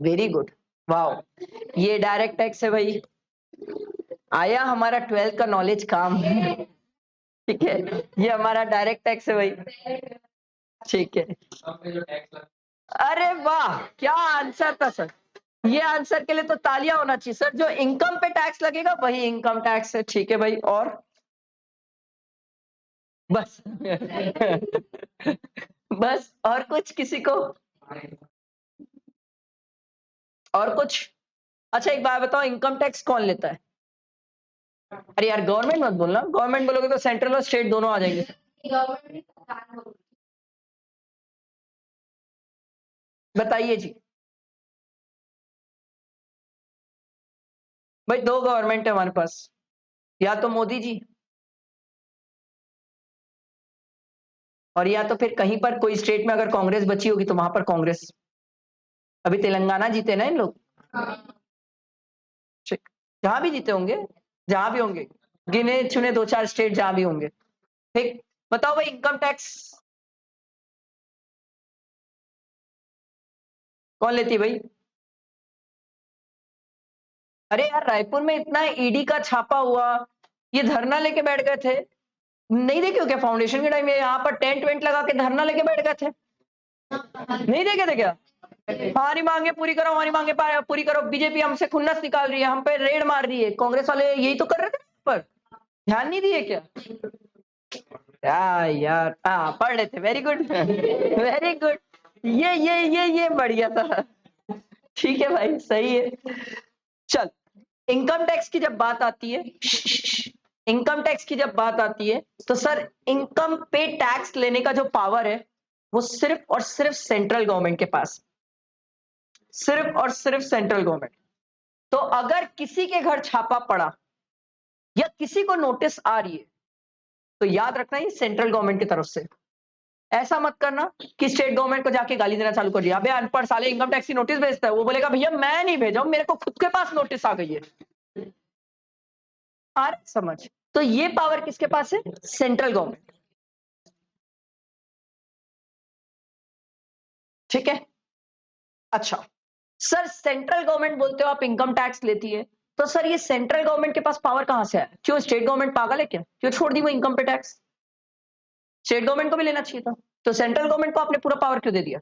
वेरी गुड, वाओ, ये डायरेक्ट टैक्स है भाई, आया हमारा 12th का नॉलेज काम, ठीक है। ये हमारा डायरेक्ट टैक्स है भाई, ठीक है। अरे वाह, क्या आंसर था सर, ये आंसर के लिए तो तालियां होना चाहिए सर। जो इनकम पे टैक्स लगेगा वही इनकम टैक्स है, ठीक है भाई। और बस बस, और कुछ किसी को? और कुछ? अच्छा एक बात बताओ, इनकम टैक्स कौन लेता है? अरे यार गवर्नमेंट मत बोलना, गवर्नमेंट बोलोगे तो सेंट्रल और स्टेट दोनों आ जाएंगे। बताइए जी। भाई दो गवर्नमेंट है हमारे पास, या तो मोदी जी और या तो फिर कहीं पर कोई स्टेट में अगर कांग्रेस बची होगी तो वहां पर कांग्रेस। अभी तेलंगाना जीते ना इन लोग, जहां भी जीते होंगे, जहां भी होंगे, गिने चुने 2-4 स्टेट जहां भी होंगे, ठीक। बताओ भाई इनकम टैक्स कौन लेती है भाई? अरे यार रायपुर में इतना ईडी का छापा हुआ, ये धरना लेके बैठ गए थे। नहीं देखे हो क्या फाउंडेशन के टाइम में यहाँ पर टेंट वेंट लगा के धरना लेके बैठ गए थे? नहीं देखे थे क्या? हमारी मांगे पूरी करो, हमारी मांगे पूरी करो, बीजेपी हमसे खुन्नस निकाल रही है, हम पे रेड मार रही है, कांग्रेस वाले यही तो कर रहे थे पर ध्यान नहीं दिए क्या? यार हाँ पढ़ रहे थे, वेरी गुड वेरी गुड, ये बढ़िया था। ठीक है भाई, सही है। चल, इनकम टैक्स की जब बात आती है, इनकम टैक्स की जब बात आती है तो सर इनकम पे टैक्स लेने का जो पावर है वो सिर्फ और सिर्फ सेंट्रल गवर्नमेंट के पास, सिर्फ और सिर्फ सेंट्रल गवर्नमेंट। तो अगर किसी के घर छापा पड़ा या किसी को नोटिस आ रही है तो याद रखना ये सेंट्रल गवर्नमेंट की तरफ से। ऐसा मत करना कि स्टेट गवर्नमेंट को जाके गाली देना चालू कर दिया, अबे अनपढ़ साले इनकम टैक्स की नोटिस भेजता है, वो बोलेगा भैया मैं नहीं भेजा हूं, मेरे को खुद के पास नोटिस आ गई है। आ रहा समझ? तो ये पावर किसके पास है? Central government. ठीक है, अच्छा सर सेंट्रल गवर्नमेंट बोलते हो आप इनकम टैक्स लेती है, तो सर ये सेंट्रल गवर्नमेंट के पास पावर कहां से आया? क्यों स्टेट गवर्नमेंट पागल है क्या? क्यों छोड़ दी वो इनकम पे टैक्स? स्टेट गवर्नमेंट को भी लेना चाहिए था, तो सेंट्रल गवर्नमेंट को आपने पूरा पावर क्यों दे दिया?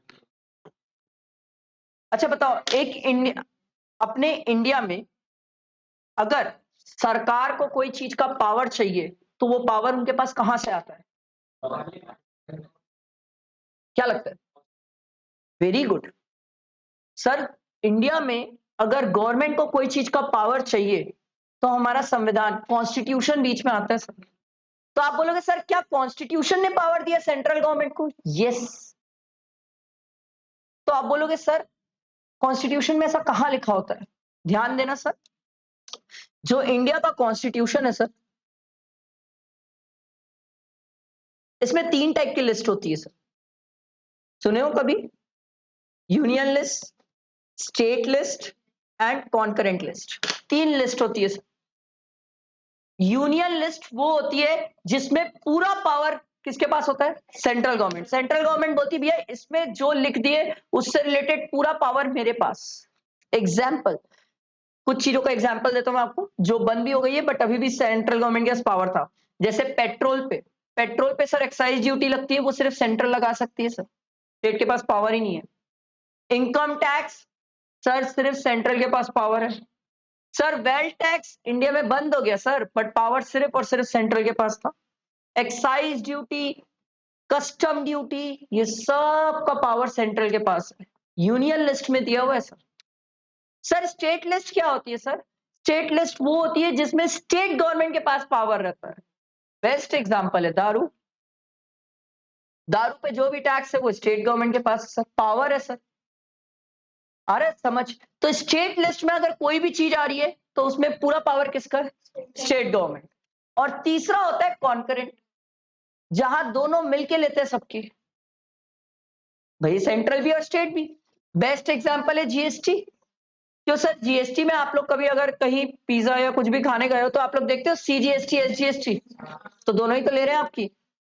अच्छा बताओ, एक इंडिया, अपने इंडिया में अगर सरकार को कोई चीज का पावर चाहिए तो वो पावर उनके पास कहां से आता है? क्या लगता है? वेरी गुड सर, इंडिया में अगर गवर्नमेंट को कोई चीज का पावर चाहिए तो हमारा संविधान कॉन्स्टिट्यूशन बीच में आता है सर। तो आप बोलोगे सर क्या कॉन्स्टिट्यूशन ने पावर दिया सेंट्रल गवर्नमेंट को? यस। तो आप बोलोगे सर कॉन्स्टिट्यूशन में ऐसा कहां लिखा होता है? ध्यान देना सर, जो इंडिया का कॉन्स्टिट्यूशन है सर, इसमें 3 टाइप की लिस्ट होती है सर। सुने हो कभी? Union list, state list and concurrent list. 3 list होती है सर। यूनियन लिस्ट वो होती है जिसमें पूरा पावर किसके पास होता है? Central government. सेंट्रल गवर्नमेंट बोलती है भैया इसमें जो लिख दिए उससे रिलेटेड पूरा पावर मेरे पास। एग्जाम्पल, कुछ चीजों का एग्जाम्पल देता हूं मैं आपको जो बंद भी हो गई है बट अभी भी सेंट्रल गवर्नमेंट के पास पावर था। जैसे पेट्रोल पे, पेट्रोल पे सर एक्साइज ड्यूटी लगती है, वो सिर्फ सेंट्रल लगा सकती है सर, स्टेट के पास पावर ही नहीं है। इनकम टैक्स सर सिर्फ सेंट्रल के पास पावर है। सर वेल्थ टैक्स इंडिया में बंद हो गया सर, बट पावर सिर्फ और सिर्फ सेंट्रल के पास था। एक्साइज ड्यूटी, कस्टम ड्यूटी, ये सब का पावर सेंट्रल के पास है, यूनियन लिस्ट में दिया हुआ है सर। सर स्टेट लिस्ट क्या होती है सर? स्टेट लिस्ट वो होती है जिसमें स्टेट गवर्नमेंट के पास पावर रहता है। बेस्ट एग्जांपल है दारू। दारू पे जो भी टैक्स है वो स्टेट गवर्नमेंट के पास सर पावर है सर। आ रहा है समझ? तो स्टेट लिस्ट में अगर कोई भी चीज आ रही है तो उसमें पूरा पावर किसका है? State government. और तीसरा होता है कॉन्करेंट, जहां दोनों मिलके लेते हैं सबकी, भाई सेंट्रल भी और स्टेट भी। बेस्ट एग्जांपल है जीएसटी। क्यों सर जीएसटी में आप लोग कभी अगर कहीं पिज्जा या कुछ भी खाने गए हो तो आप लोग देखते हो सीजीएसटी एसजीएसटी, तो दोनों ही तो ले रहे हैं आपकी,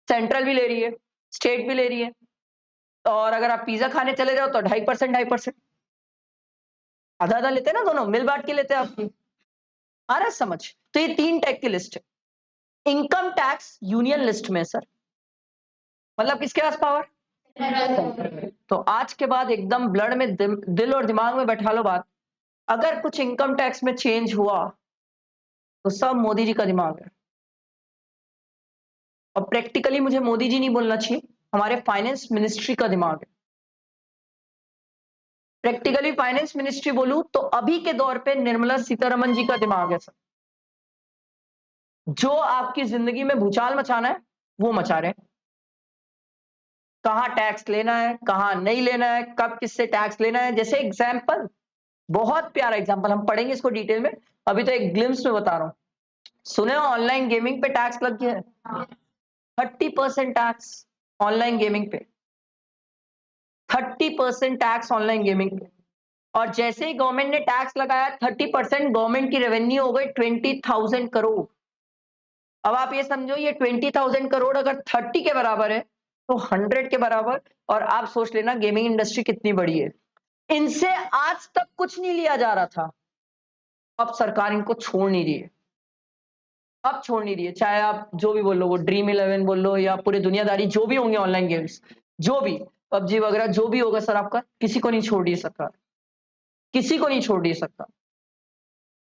सेंट्रल भी ले रही है स्टेट भी ले रही है। और अगर आप पिज्जा खाने चले जाओ तो 2.5% 2.5%, आधा आधा लेते हैं ना, दोनों मिल बांट के लेते हैं आपकी। आ रहा है समझ? तो ये 3 टाइप की लिस्ट है। इनकम टैक्स यूनियन लिस्ट में सर, मतलब किसके पास पावर? तो आज के बाद एकदम ब्लड में दिल और दिमाग में बैठा लो बात, अगर कुछ इनकम टैक्स में चेंज हुआ तो सब मोदी जी का दिमाग है। और प्रैक्टिकली मुझे मोदी जी नहीं बोलना चाहिए, हमारे फाइनेंस मिनिस्ट्री का दिमाग है। प्रैक्टिकली फाइनेंस मिनिस्ट्री बोलूं तो अभी के दौर पे निर्मला सीतारमन जी का दिमाग है सर। जो आपकी जिंदगी में भूचाल मचाना है वो मचा रहे हैं। कहां टैक्स लेना है, कहां नहीं लेना है, कब किससे टैक्स लेना है। जैसे एग्जाम्पल, बहुत प्यारा एग्जाम्पल, हम पढ़ेंगे इसको डिटेल में, अभी तो एक ग्लिम्स में बता रहा हूं। सुने हो ऑनलाइन गेमिंग पे टैक्स लग गया है? 30% टैक्स ऑनलाइन गेमिंग पे, 30% टैक्स ऑनलाइन गेमिंग पे। और जैसे ही गवर्नमेंट ने टैक्स लगाया 30%, गवर्नमेंट की रेवेन्यू हो गई 20,000 करोड़। अब आप ये समझो ये 20,000 करोड़ अगर 30 के बराबर है तो 100 के बराबर। और आप सोच लेना गेमिंग इंडस्ट्री कितनी बड़ी है। इनसे आज तक कुछ नहीं लिया जा रहा था अब सरकार इनको छोड़ नहीं रही है, अब छोड़ नहीं रही है, चाहे आप जो भी बोल लो, वो ड्रीम 11 बोल लो या पूरे दुनियादारी जो भी होंगे ऑनलाइन गेम्स, जो भी पबजी वगैरह जो भी होगा सर, आपका किसी को नहीं छोड़ रही है सरकार, किसी को नहीं छोड़ रही है सरकार।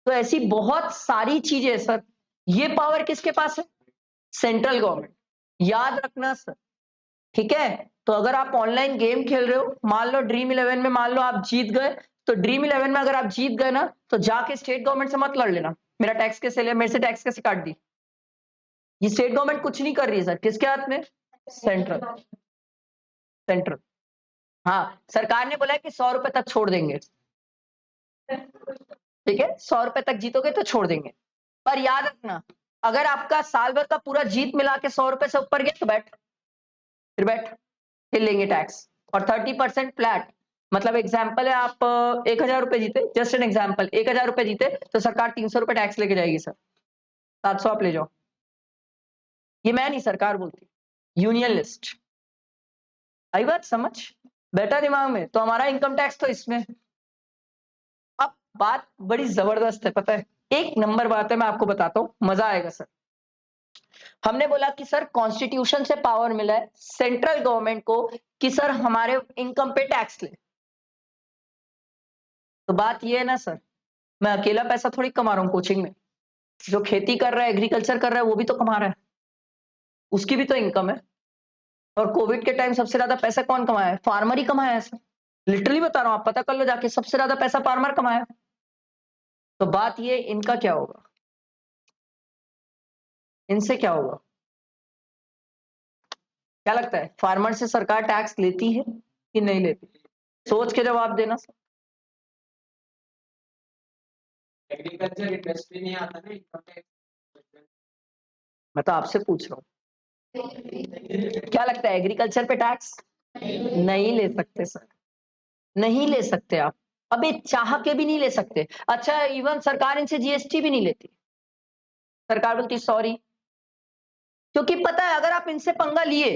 तो ऐसी बहुत सारी चीजें सर, ये पावर किसके पास है? Central government. याद रखना सर, ठीक है? तो अगर आप ऑनलाइन गेम खेल रहे हो, मान लो ड्रीम 11 में मान लो आप जीत गए, तो ड्रीम 11 में अगर आप जीत गए ना, तो जाके स्टेट गवर्नमेंट से मत लड़ लेना, मेरा टैक्स कैसे लिया, मेरे से टैक्स कैसे काट दी। ये स्टेट गवर्नमेंट कुछ नहीं कर रही है सर, किसके हाथ में? Central, central. हाँ, सरकार ने बोला है कि 100 रुपए तक छोड़ देंगे, ठीक है? 100 रुपए तक जीतोगे तो छोड़ देंगे, पर याद रखना, अगर आपका साल भर का पूरा जीत मिला के 100 रुपए से ऊपर गया तो बैठ, फिर बैठ, फिर लेंगे टैक्स। और 30% फ्लैट, मतलब एग्जाम्पल है, आप 1000 रुपए जीते, जस्ट एन एग्जाम्पल, 1000 रुपए जीते तो सरकार 300 रुपए टैक्स लेके जाएगी सर, 700 आप ले जाओ। ये मैं नहीं, सरकार बोलती, यूनियन लिस्ट। आई बात समझ? बेटा दिमाग में, तो हमारा इनकम टैक्स तो इसमें। अब बात बड़ी जबरदस्त है, पता है, एक नंबर बात है, मैं आपको बताता हूं, मजा आएगा सर। हमने बोला कि सर कॉन्स्टिट्यूशन से पावर मिला है सेंट्रल गवर्नमेंट को कि सर हमारे इनकम पे टैक्स ले। तो बात ये है ना सर, मैं अकेला पैसा थोड़ी कमा रहा हूँ कोचिंग में, जो खेती कर रहा है, एग्रीकल्चर कर रहा है, वो भी तो कमा रहा है, उसकी भी तो इनकम है। और कोविड के टाइम सबसे ज्यादा पैसा कौन कमाया है? फार्मर ही कमाया है सर, लिटरली बता रहा हूं, आप पता कर लो जाके, सबसे ज्यादा पैसा फार्मर कमाया। तो बात ये, इनका क्या होगा, इनसे क्या होगा? क्या लगता है, फार्मर से सरकार टैक्स लेती है कि नहीं लेती? सोच के जवाब देना सर। एग्रीकल्चर इंडस्ट्री नहीं आता ना इनकम टैक्स। मैं तो आपसे पूछ रहा हूँ, क्या लगता है एग्रीकल्चर पे टैक्स नहीं ले सकते सर, नहीं ले सकते आप, अबे चाह के भी नहीं ले सकते। अच्छा, इवन सरकार इनसे जीएसटी भी नहीं लेती, सरकार बोलती सॉरी, क्योंकि पता है अगर आप इनसे पंगा लिए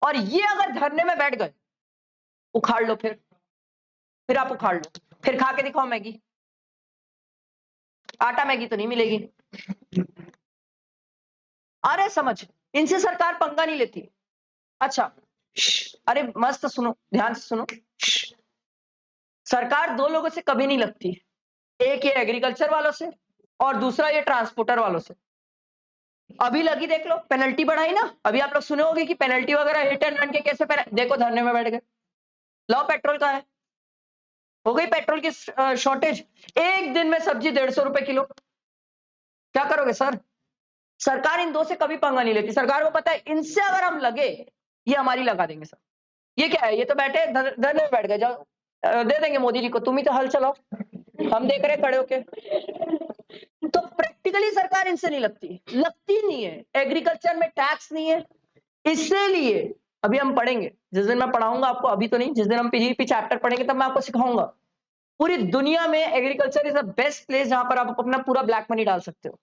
और ये अगर धरने में बैठ गए, उखाड़ लो, फिर आप उखाड़ लो, फिर खा के दिखाओ मैगी, आटा मैगी तो नहीं मिलेगी। आ रहा है समझ? इनसे सरकार पंगा नहीं लेती। अच्छा, अरे मस्त सुनो, ध्यान से सुनो, सरकार दो लोगों से कभी नहीं लगती, एक ये एग्रीकल्चर वालों से और दूसरा ये ट्रांसपोर्टर वालों से। अभी लगी, देख लो, पेनल्टी बढ़ाई ना, अभी आप लोग सुने होंगे कि पेनल्टी वगैरह, हिट एंड रन के कैसे देखो धरने में बैठ गए, लाओ पेट्रोल का है, हो गई पेट्रोल की शॉर्टेज, एक दिन में सब्जी 150 रुपए किलो, क्या करोगे सर? सरकार इन दो से कभी पंगा नहीं लेती, सरकार को पता है इनसे अगर हम लगे, ये हमारी लगा देंगे सर। ये क्या है, ये तो बैठे धरने में बैठ गए, जाओ दे देंगे मोदी जी को, तुम ही तो हल चलाओ, हम देख रहे खड़े होके। तो प्रैक्टिकली सरकार इनसे नहीं लगती, लगती नहीं है, एग्रीकल्चर में टैक्स नहीं है, इसलिए अभी हम पढ़ेंगे, जिस दिन मैं पढ़ाऊंगा आपको, अभी तो नहीं, जिस दिन हम पीजीपी चैप्टर पढ़ेंगे तब मैं आपको सिखाऊंगा, पूरी दुनिया में agriculture is the best place जहां पर आप अपना पूरा ब्लैक मनी डाल सकते हो।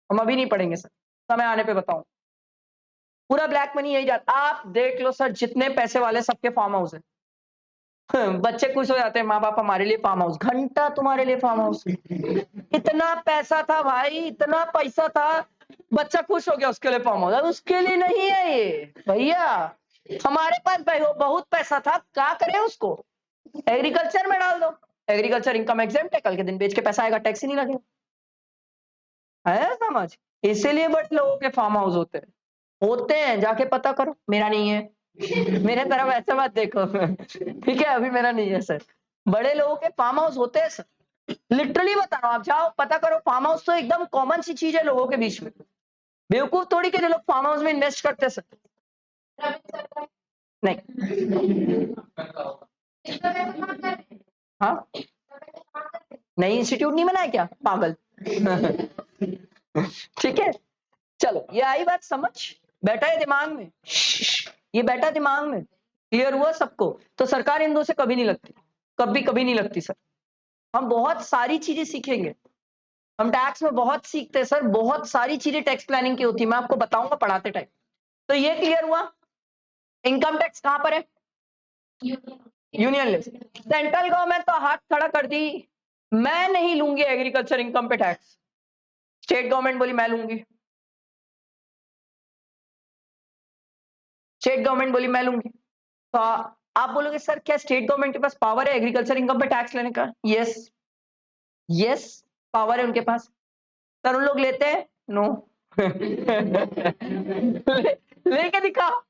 हम अभी नहीं पढ़ेंगे सर, समय आने पे बताऊं, पूरा ब्लैक मनी यही जाता। आप देख लो सर, जितने पैसे वाले सबके फार्म हाउस है, बच्चे खुश हो जाते हैं, माँ बाप हमारे लिए फार्म हाउस, घंटा तुम्हारे लिए फार्म हाउस, इतना पैसा था भाई, इतना पैसा था, बच्चा खुश हो गया, उसके लिए फार्म हाउस, उसके लिए नहीं है ये भैया, हमारे पास बहुत पैसा था, क्या करें उसको, एग्रीकल्चर में डाल दो, एग्रीकल्चर इनकम एग्जेम्प्ट है, कल के दिन बेच के पैसा आएगा, टैक्स ही नहीं लगेगा, है समझ? इसीलिए बट लोगों के फार्म हाउस होते हैं, जाके पता करो, मेरा नहीं है, मेरे तरफ ऐसे मत देखो, ठीक है, अभी मेरा नहीं है सर, बड़े लोगों के फार्म हाउस होते हैं सर, लिटरली बता रहा हूं, आप जाओ पता करो, फार्म हाउस तो एकदम कॉमन सी चीज है लोगों के बीच में, बेवकूफ थोड़ी के जो लोग फार्म हाउस में इन्वेस्ट करते हैं सर, नहीं, हाँ, नहीं इंस्टीट्यूट नहीं बनाया क्या पागल, ठीक है, चलो ये आई बात समझ, बैठा है दिमाग में, ये बैठा दिमाग में, क्लियर हुआ सबको? तो सरकार इन दो से कभी नहीं लगती, कभी कभी नहीं लगती सर, हम बहुत सारी चीजें सीखेंगे, हम टैक्स में बहुत सीखते हैं सर, बहुत सारी चीजें टैक्स प्लानिंग की होती है, मैं आपको बताऊंगा पढ़ाते टाइम। तो ये क्लियर हुआ, इनकम टैक्स कहां पर है? Union list. सेंट्रल गवर्नमेंट तो हाथ खड़ा कर दी, मैं नहीं लूंगी एग्रीकल्चर इनकम पे टैक्स। स्टेट गवर्नमेंट बोली मैं लूंगी, स्टेट गवर्नमेंट बोली मैं लूंगी। तो आप बोलोगे सर क्या स्टेट गवर्नमेंट के पास पावर है एग्रीकल्चर इनकम पे टैक्स लेने का? यस, यस, पावर है उनके पास। सर उन लोग लेते हैं? नो। लेके दिखाओ,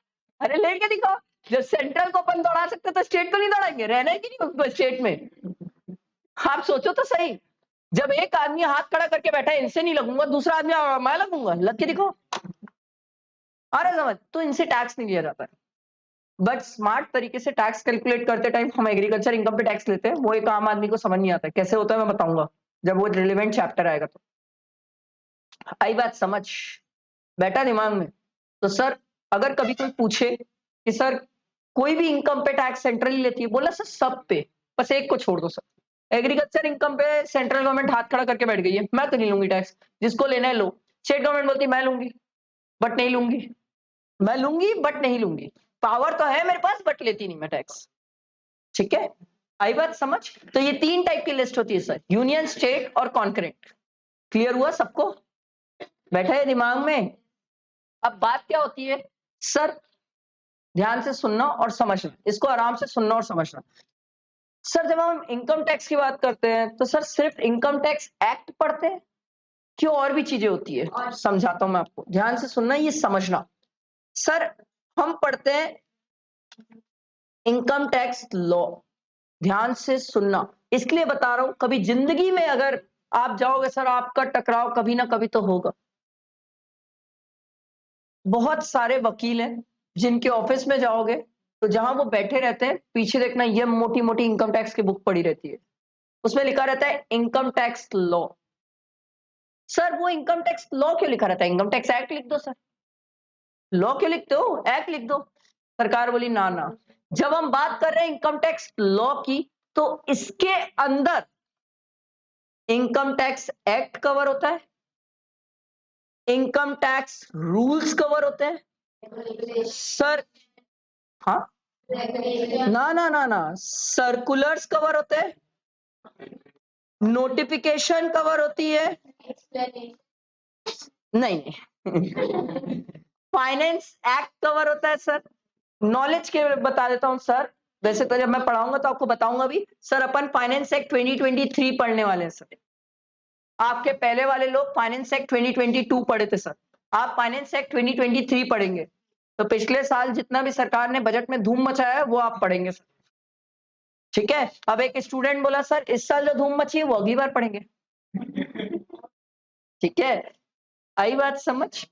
अरे लेके दिखाओ। जब सेंट्रल को अपन दौड़ा सकते तो स्टेट को नहीं दौड़ाएंगे? रहना है कि नहीं उनको स्टेट में? आप सोचो तो सही, जब एक आदमी हाथ खड़ा करके बैठा है इनसे नहीं लगूंगा, दूसरा आदमी मैं लगूंगा, लग के दिखाओ। आ रहा समझ? तो इनसे टैक्स नहीं लिया जाता है, बट स्मार्ट तरीके से टैक्स कैलकुलेट करते टाइम हम एग्रीकल्चर इनकम पे टैक्स लेते हैं। वो एक आम आदमी को समझ नहीं आता है कैसे होता है, मैं बताऊंगा जब वो रिलेवेंट चैप्टर आएगा। तो आई बात समझ? बैठा दिमाग में? तो सर अगर कभी कोई पूछे कि सर कोई भी इनकम पे टैक्स सेंट्रली लेती है, बोला सर सब पे, बस एक को छोड़ दो सर। एग्रीकल्चर इनकम पे सेंट्रल गवर्नमेंट हाथ खड़ा करके बैठ गई है, मैं तो नहीं लूंगी टैक्स, जिसको लेना है लो। स्टेट गवर्नमेंट बोलती है मैं लूंगी बट नहीं लूंगी, मैं लूंगी बट नहीं लूंगी। पावर तो है मेरे पास बट लेती नहीं मैं टैक्स। ठीक है, आई बात समझ? तो ये 3 टाइप की लिस्ट होती है सर, यूनियन, स्टेट और कॉन्करेंट। क्लियर हुआ सबको? बैठा है दिमाग में? अब बात क्या होती है सर, ध्यान से सुनना और समझना, इसको आराम से सुनना और समझना। सर जब हम इनकम टैक्स की बात करते हैं तो सर सिर्फ इनकम टैक्स एक्ट पढ़ते हैं कि और भी चीजें होती है? और समझाता हूं मैं आपको, ध्यान से सुनना, ये समझना। सर हम पढ़ते हैं इनकम टैक्स लॉ, ध्यान से सुनना, इसलिए बता रहा हूं, कभी जिंदगी में अगर आप जाओगे सर, आपका टकराव कभी ना कभी तो होगा। बहुत सारे वकील हैं जिनके ऑफिस में जाओगे तो जहां वो बैठे रहते हैं, पीछे देखना ये मोटी मोटी इनकम टैक्स की बुक पड़ी रहती है, उसमें लिखा रहता है इनकम टैक्स लॉ। सर वो इनकम टैक्स लॉ क्यों लिखा रहता है? इनकम टैक्स एक्ट लिख दो सर। लॉ क्यों लिखते हो? एक्ट लिख दो। सरकार बोली ना ना, जब हम बात कर रहे हैं इनकम टैक्स लॉ की, तो इसके अंदर इनकम टैक्स एक्ट कवर होता है, इनकम टैक्स रूल्स कवर होते हैं सर। हाँ, ना ना ना ना, सर्कुलर्स कवर होते हैं, नोटिफिकेशन कवर होती है, नहीं। फाइनेंस एक्ट कवर होता है सर। नॉलेज के बता देता हूं सर, वैसे तो जब मैं पढ़ाऊंगा तो आपको बताऊंगा भी सर। अपन फाइनेंस एक्ट 2023 पढ़ने वाले हैं सर। आपके पहले वाले लोग फाइनेंस एक्ट 2022 पढ़े थे सर, आप फाइनेंस एक्ट 2023 पढ़ेंगे। तो पिछले साल जितना भी सरकार ने बजट में धूम मचाया है वो आप पढ़ेंगे सर। ठीक है, अब एक स्टूडेंट बोला सर इस साल जो धूम मची है वो अगली बार पढ़ेंगे। ठीक है, आई बात समझ?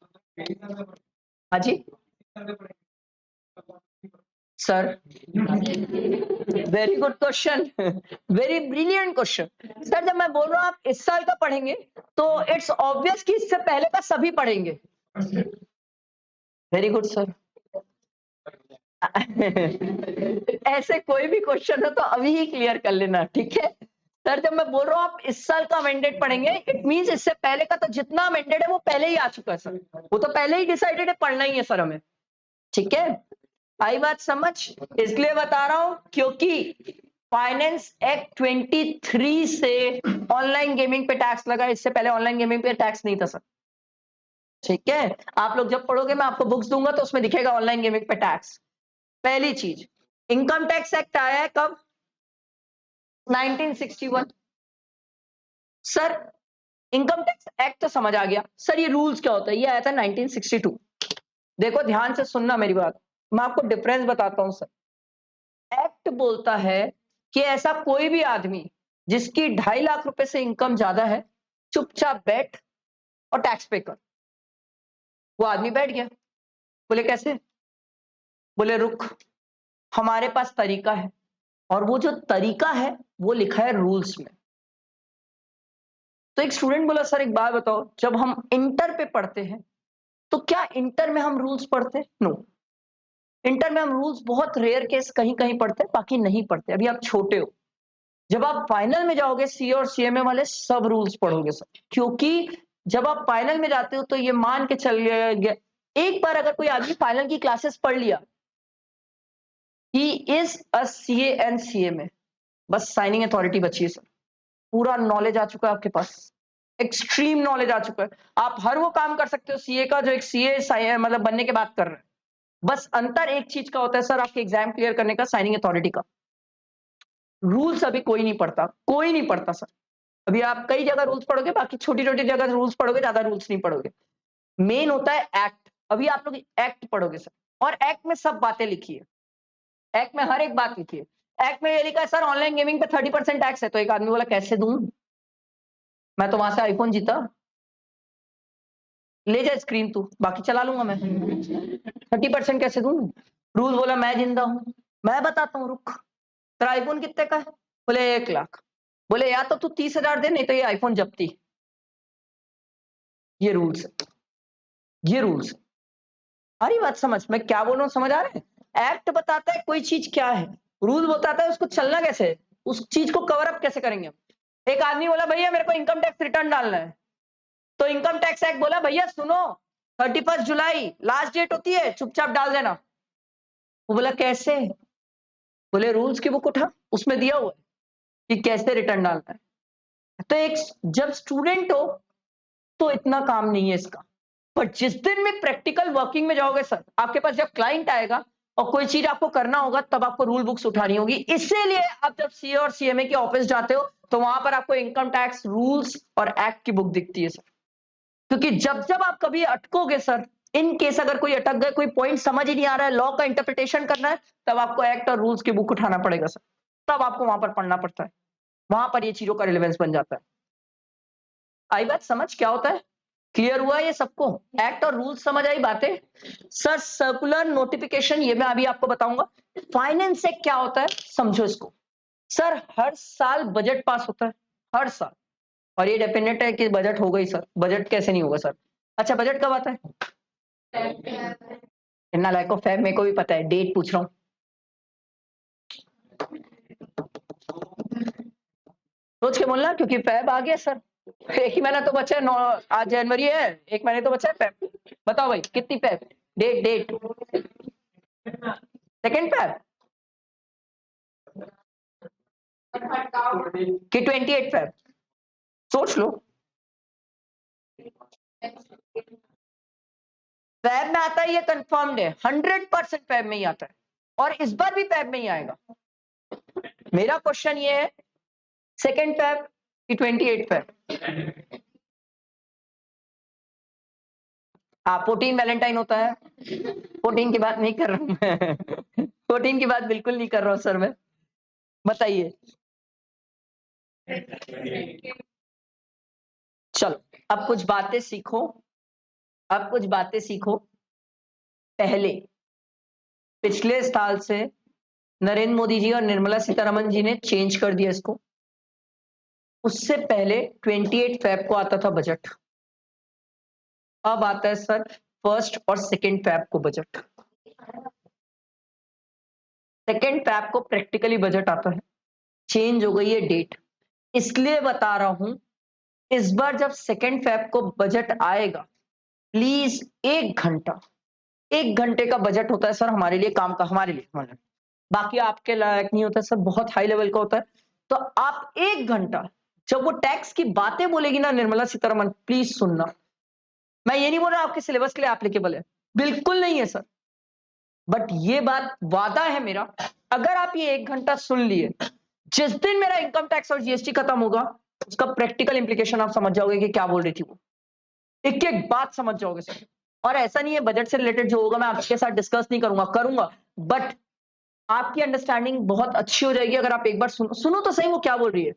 हाँ जी sir, very good question, very brilliant question. Sir जब मैं बोल रहा हूं आप इस साल का पढ़ेंगे तो इट्स ऑब्वियस कि इससे पहले का सभी पढ़ेंगे। Very good sir. ऐसे कोई भी क्वेश्चन हो तो अभी ही क्लियर कर लेना, ठीक है? सर जब मैं बोल रहा हूं आप इस साल का अमेंडेड पढ़ेंगे, इट मींस इससे पहले का तो जितना अमेंडेड है वो पहले ही आ चुका है सर, वो तो पहले ही डिसाइडेड है, पढ़ना ही है सर हमें। ठीक है, आई बात समझ? इसलिए बता रहा हूं क्योंकि फाइनेंस एक्ट 23 से ऑनलाइन गेमिंग पे टैक्स लगा, इससे पहले ऑनलाइन गेमिंग पे टैक्स नहीं था सर। ठीक है, आप लोग जब पढ़ोगे मैं आपको बुक्स दूंगा तो उसमें दिखेगा ऑनलाइन गेमिंग पे टैक्स। पहली चीज, इनकम टैक्स एक्ट आया है कब? 1961। सर इनकम टैक्स एक्ट तो समझ आ गया सर, ये रूल्स क्या होता है? ये आया था 1962। देखो ध्यान से सुनना मेरी बात, मैं आपको डिफरेंस बताता हूं सर। एक्ट बोलता है कि ऐसा कोई भी आदमी जिसकी 2.5 लाख रुपए से इनकम ज्यादा है, चुपचाप बैठ और टैक्स पे कर। वो आदमी बैठ गया, बोले कैसे? बोले रुक, हमारे पास तरीका है, और वो जो तरीका है वो लिखा है रूल्स में। तो एक स्टूडेंट बोला सर एक बात बताओ, जब हम इंटर पे पढ़ते हैं तो क्या इंटर में हम रूल्स पढ़ते हैं? नो, इंटर में हम रूल्स बहुत रेयर केस कहीं कहीं पढ़ते हैं, बाकी नहीं पढ़ते। अभी आप छोटे हो, जब आप फाइनल में जाओगे सीए और सीएमए वाले सब रूल्स पढ़ोगे सर, क्योंकि जब आप फाइनल में जाते हो तो ये मान के चल गया, एक बार अगर कोई आदमी फाइनल की क्लासेस पढ़ लिया, he is a CA and CMA, बस साइनिंग अथॉरिटी बची है सर। पूरा नॉलेज आ चुका है आपके पास, एक्सट्रीम नॉलेज आ चुका है। आप हर वो काम कर सकते हो सीए का जो एक सीए मतलब बनने के बाद कर रहे हैं। बस अंतर एक चीज का होता है सर, आपके एग्जाम क्लियर करने का, साइनिंग अथॉरिटी का। रूल्स अभी कोई नहीं पढ़ता, कोई नहीं पढ़ता सर। अभी आप कई जगह रूल्स पढ़ोगे, बाकी छोटी-छोटी जगह रूल्स पढ़ोगे, ज्यादा रूल्स नहीं पढ़ोगे। मेन होता है एक्ट। अभी आप लोग एक्ट पढ़ोगे सर, और एक्ट में सब बातें लिखी है। एक्ट में हर एक बात लिखी है। एक्ट में ये लिखा है सर ऑनलाइन गेमिंग पे 30% टैक्स है। तो एक आदमी बोला कैसे दूं, मैं तो वहां से आईफोन जीता, ले जा स्क्रीन तू, बाकी चला लूंगा मैं। 30% कैसे दूं? रूल बोला मैं जिंदा हूं, मैं बताता हूँ, रुक। तेरा आईफोन कितने का है? बोले 1 लाख। बोले या तो तू 30,000 दे, नहीं तो ये आईफोन जब्ती। ये रूल्स है, ये रूल्स है। सारी बात समझ, मैं क्या बोल रहा हूँ समझ आ रहा है? एक्ट बताता है कोई चीज क्या है, रूल बताता है उसको चलना कैसे है, उस चीज को कवर अप कैसे करेंगे। एक आदमी बोला भैया मेरे को इनकम टैक्स रिटर्न डालना है, तो इनकम टैक्स एक्ट बोला भैया सुनो 31 जुलाई लास्ट डेट होती है, चुपचाप डाल देना। वो बोला कैसे? बोले रूल्स की बुक उठा, उसमें दिया हुआ है कि कैसे रिटर्न डालना है। तो एक जब स्टूडेंट हो तो इतना काम नहीं है इसका, पर जिस दिन में प्रैक्टिकल वर्किंग में जाओगे सर, आपके पास जब क्लाइंट आएगा और कोई चीज आपको करना होगा, तब आपको रूल बुक्स उठानी होगी। इसीलिए आप जब सीए और सीएमए के ऑफिस जाते हो तो वहां पर आपको इनकम टैक्स रूल्स और एक्ट की बुक दिखती है सर। क्योंकि जब जब आप कभी अटकोगे सर, इन केस अगर कोई अटक गए, कोई पॉइंट समझ ही नहीं आ रहा है, लॉ का इंटरप्रिटेशन करना है, तब आपको एक्ट और रूल्स की बुक उठाना पड़ेगा सर। तब आपको वहां पर पढ़ना पड़ता है, वहां पर ये चीजों का रिलेवेंस बन जाता है। आई बात समझ क्या होता है? क्लियर हुआ ये सबको? एक्ट और रूल्स समझ आई बातें? सर सर्कुलर नोटिफिकेशन ये मैं अभी आपको बताऊंगा। फाइनेंस एक्ट क्या होता है समझो इसको। सर हर साल बजट पास होता है, हर साल, और ये डेफिनेट है कि बजट होगा ही सर, बजट कैसे नहीं होगा सर। अच्छा बजट कब आता है? इतना लाइक ऑफ फैब मेरे को भी पता है, डेट पूछ रहा हूँ। सोच के बोलना क्योंकि फैब आ गया सर, एक ही महीना तो बचा है, आज जनवरी है, 1 महीने तो बचा है फैब। बताओ भाई कितनी Feb? Date date second Feb कि 28 फैब? सोच लो। फैब में आता है ये कंफर्म्ड है, 100% फैब में ही आता है, और इस बार भी फैब में ही आएगा। मेरा क्वेश्चन ये है सेकेंड फैब कि 28 फैब? 14 वैलेंटाइन होता है, 14 की बात नहीं कर रहा हूं मैं। 14 की बात बिल्कुल नहीं कर रहा हूं सर मैं। बताइए। चलो अब कुछ बातें सीखो, अब कुछ बातें सीखो। पहले पिछले साल से नरेंद्र मोदी जी और निर्मला सीतारमन जी ने चेंज कर दिया इसको। उससे पहले 28 फैब को आता था बजट, अब आता है सर फर्स्ट और सेकेंड फैब को बजट। सेकेंड फैब को प्रैक्टिकली बजट आता है, चेंज हो गई है डेट। इसलिए बता रहा हूं इस बार जब सेकेंड फैब को बजट आएगा, प्लीज 1 घंटा, 1 घंटे का बजट होता है सर हमारे लिए, काम का, हमारे लिए मतलब, बाकी आपके लायक नहीं होता सर, बहुत हाई लेवल का होता है। तो आप 1 घंटा जब वो टैक्स की बातें बोलेगी ना निर्मला सीतारमन, प्लीज सुनना। मैं ये नहीं बोल रहा आपके सिलेबस के लिए एप्लीकेबल है, बिल्कुल नहीं है सर, बट ये बात वादा है मेरा, अगर आप ये 1 घंटा सुन लिए, जिस दिन मेरा इनकम टैक्स और जीएसटी खत्म होगा, उसका प्रैक्टिकल इंप्लीकेशन आप समझ जाओगे कि क्या बोल रही थी वो, एक एक बात समझ जाओगे सर। और ऐसा नहीं है बजट से रिलेटेड जो होगा मैं आपके साथ डिस्कस नहीं करूंगा, करूंगा, बट आपकी अंडरस्टैंडिंग बहुत अच्छी हो जाएगी अगर आप एक बार सुनो तो सही वो क्या बोल रही है।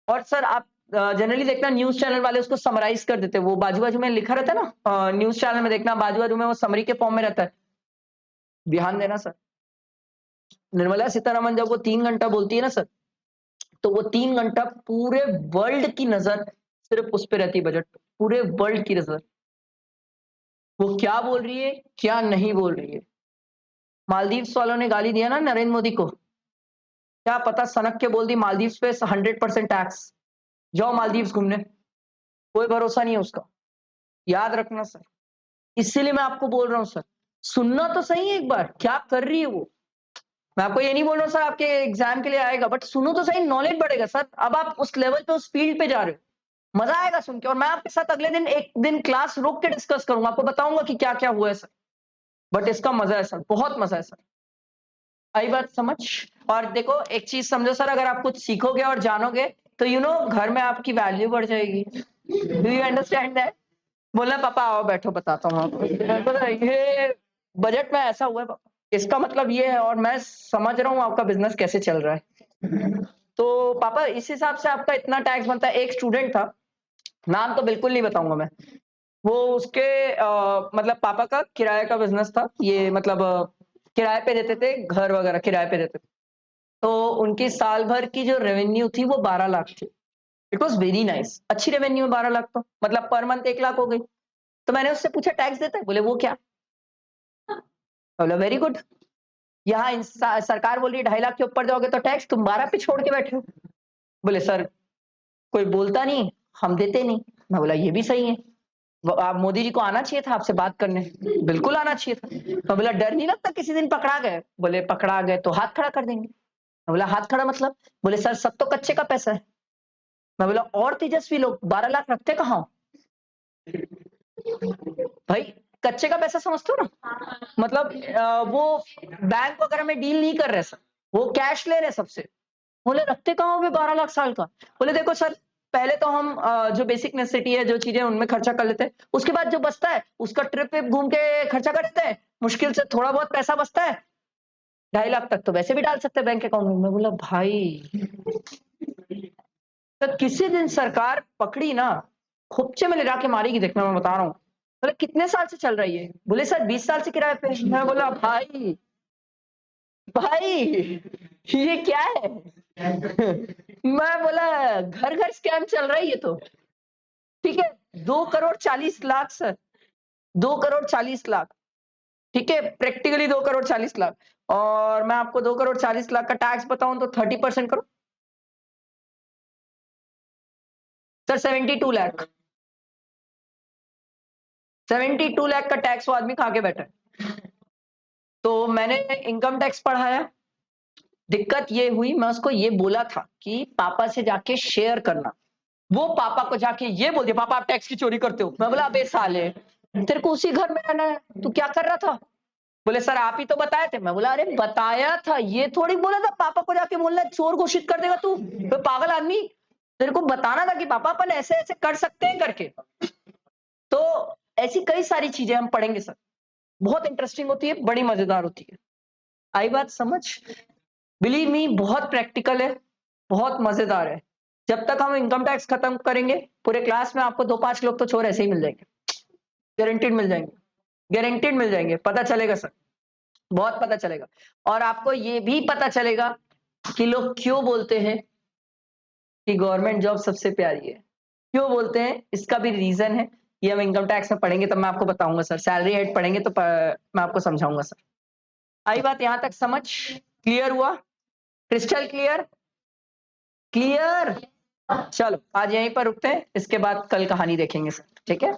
और सर आप जनरली देखना न्यूज चैनल वाले उसको समराइज कर देते हैं, वो बाजू बाजू में लिखा रहता है ना, न्यूज चैनल में देखना बाजू बाजू में वो समरी के फॉर्म में रहता है, ध्यान देना सर। निर्मला सीतारमन जब वो 3 घंटा बोलती है ना सर, तो वो 3 घंटा पूरे वर्ल्ड की नजर सिर्फ उस पर रहती है, बजट पे, पूरे वर्ल्ड की नजर, वो क्या बोल रही है क्या नहीं बोल रही है। मालदीव्स वालों ने गाली दिया ना नरेंद्र मोदी को, क्या पता सनक के बोल दी मालदीव्स पे 100% टैक्स, जाओ मालदीव्स घूमने, कोई भरोसा नहीं है उसका, याद रखना सर। इसीलिए मैं आपको बोल रहा हूं सर, सुनना तो सही है एक बार क्या कर रही है वो। मैं आपको ये नहीं बोल रहा हूँ सर आपके एग्जाम के लिए आएगा, बट सुनो तो सही, नॉलेज बढ़ेगा सर। अब आप उस लेवल पे, उस फील्ड पे जा रहे हो, मजा आएगा सुन के। और मैं आपके साथ अगले दिन एक दिन क्लास रोक के डिस्कस करूंगा, आपको बताऊंगा कि क्या क्या हुआ है सर। बट इसका मजा है सर, बहुत मजा है सर। आई बात समझ? और देखो एक चीज समझो सर, अगर आप कुछ सीखोगे और जानोगे तो घर में आपकी वैल्यू बढ़ जाएगी। Do you understand that? बोला पापा आओ बैठो बताता हूँ आपको। मैं बोला ये बजट में ऐसा हुआ है पापा, इसका मतलब ये है, और मैं समझ रहा हूँ आपका बिजनेस कैसे चल रहा है। तो पापा इस हिसाब से आपका इतना टैक्स बनता है। एक स्टूडेंट था, नाम तो बिल्कुल नहीं बताऊंगा मैं, वो उसके मतलब पापा का किराए का बिजनेस था ये, मतलब किराए पे देते थे, घर वगैरह किराए पे देते थे। तो उनकी साल भर की जो रेवेन्यू थी वो 12 लाख थी। इट वॉज वेरी नाइस, अच्छी रेवेन्यू 12 लाख, तो मतलब पर मंथ 1 लाख हो गई। तो मैंने उससे पूछा टैक्स देता है? बोले वो क्या? बोला वेरी गुड। यहाँ सरकार बोल रही है 2.5 लाख के ऊपर जाओगे तो टैक्स, तुम 12 पे छोड़ के बैठे हो। बोले सर कोई बोलता नहीं, हम देते नहीं। मैं बोला ये भी सही है, आप मोदी जी को आना चाहिए था आपसे बात करने। बिल्कुल आना चाहिए था। मैं बोला डर नहीं लगता किसी दिन पकड़ा गए? बोले पकड़ा गए तो हाथ खड़ा कर देंगे। मैं बोला हाथ खड़ा मतलब? बोले सर सब तो कच्चे का पैसा है। मैं बोला और तेजस्वी लोग 12 लाख रखते कहाँ? भाई कच्चे का पैसा समझते हो ना, मतलब वो बैंक वगैरह में डील नहीं कर रहे सर, वो कैश ले रहे सबसे। बोले रखते कहाँ हो 12 लाख साल का? बोले देखो सर पहले तो हम जो बेसिक नेसेसिटी है, जो चीजें उनमें खर्चा कर लेते हैं, उसके बाद जो बचता है उसका ट्रिप पे घूम के खर्चा कर देते हैं, मुश्किल से थोड़ा बहुत पैसा बचता है, 2.5 लाख तक तो वैसे भी डाल सकते हैं बैंक अकाउंट में। मैं बोला भाई, तो किसी दिन सरकार पकड़ी ना, खुपचे में ले जाके मारेगी, देखना मैं बता रहा हूँ। बोले कितने साल से चल रही है? बोले सर 20 साल से किराए पे। मैं बोला भाई भाई ये क्या है? मैं बोला घर घर स्कैम चल रहा है ये तो। ठीक है, 2 करोड़ 40 लाख सर, 2 करोड़ 40 लाख। ठीक है, प्रैक्टिकली 2 करोड़ 40 लाख। और मैं आपको 2 करोड़ 40 लाख का टैक्स बताऊं तो 30% करो सर, 72 लाख। 72 लाख का टैक्स वो आदमी खा के बैठा है। तो मैंने इनकम टैक्स पढ़ाया, दिक्कत ये हुई, मैं उसको ये बोला था कि पापा से जाके शेयर करना। वो पापा को जाके ये बोल दिया पापा आप टैक्स की चोरी करते हो। मैं बोला अबे साले, तेरे को उसी घर में रहना है, तू क्या कर रहा था? बोले सर आप ही तो बताए थे। मैं बोला अरे बताया था, ये थोड़ी बोला था पापा को जाके बोलना चोर घोषित कर देगा तू, तो पागल आदमी। तेरे को बताना था कि पापा अपन ऐसे ऐसे कर सकते हैं करके। तो ऐसी कई सारी चीजें हम पढ़ेंगे सर, बहुत इंटरेस्टिंग होती है, बड़ी मजेदार होती है। आई बात समझ? बिलीव मी बहुत प्रैक्टिकल है, बहुत मजेदार है। जब तक हम इनकम टैक्स खत्म करेंगे, पूरे क्लास में आपको 2-5 लोग तो चोर ऐसे ही मिल जाएंगे, गारंटीड मिल जाएंगे, गारंटीड मिल जाएंगे। पता चलेगा सर, बहुत पता चलेगा। और आपको ये भी पता चलेगा कि लोग क्यों बोलते हैं कि गवर्नमेंट जॉब सबसे प्यारी है। क्यों बोलते हैं इसका भी रीजन है, ये हम इनकम टैक्स में पढ़ेंगे तब मैं आपको बताऊंगा सर। सैलरी हेड पढ़ेंगे तो मैं आपको समझाऊंगा सर। आई बात यहां तक समझ? क्लियर हुआ? Crystal clear? क्लियर? चलो आज यहीं पर रुकते हैं, इसके बाद कल कहानी देखेंगे सर, ठीक है?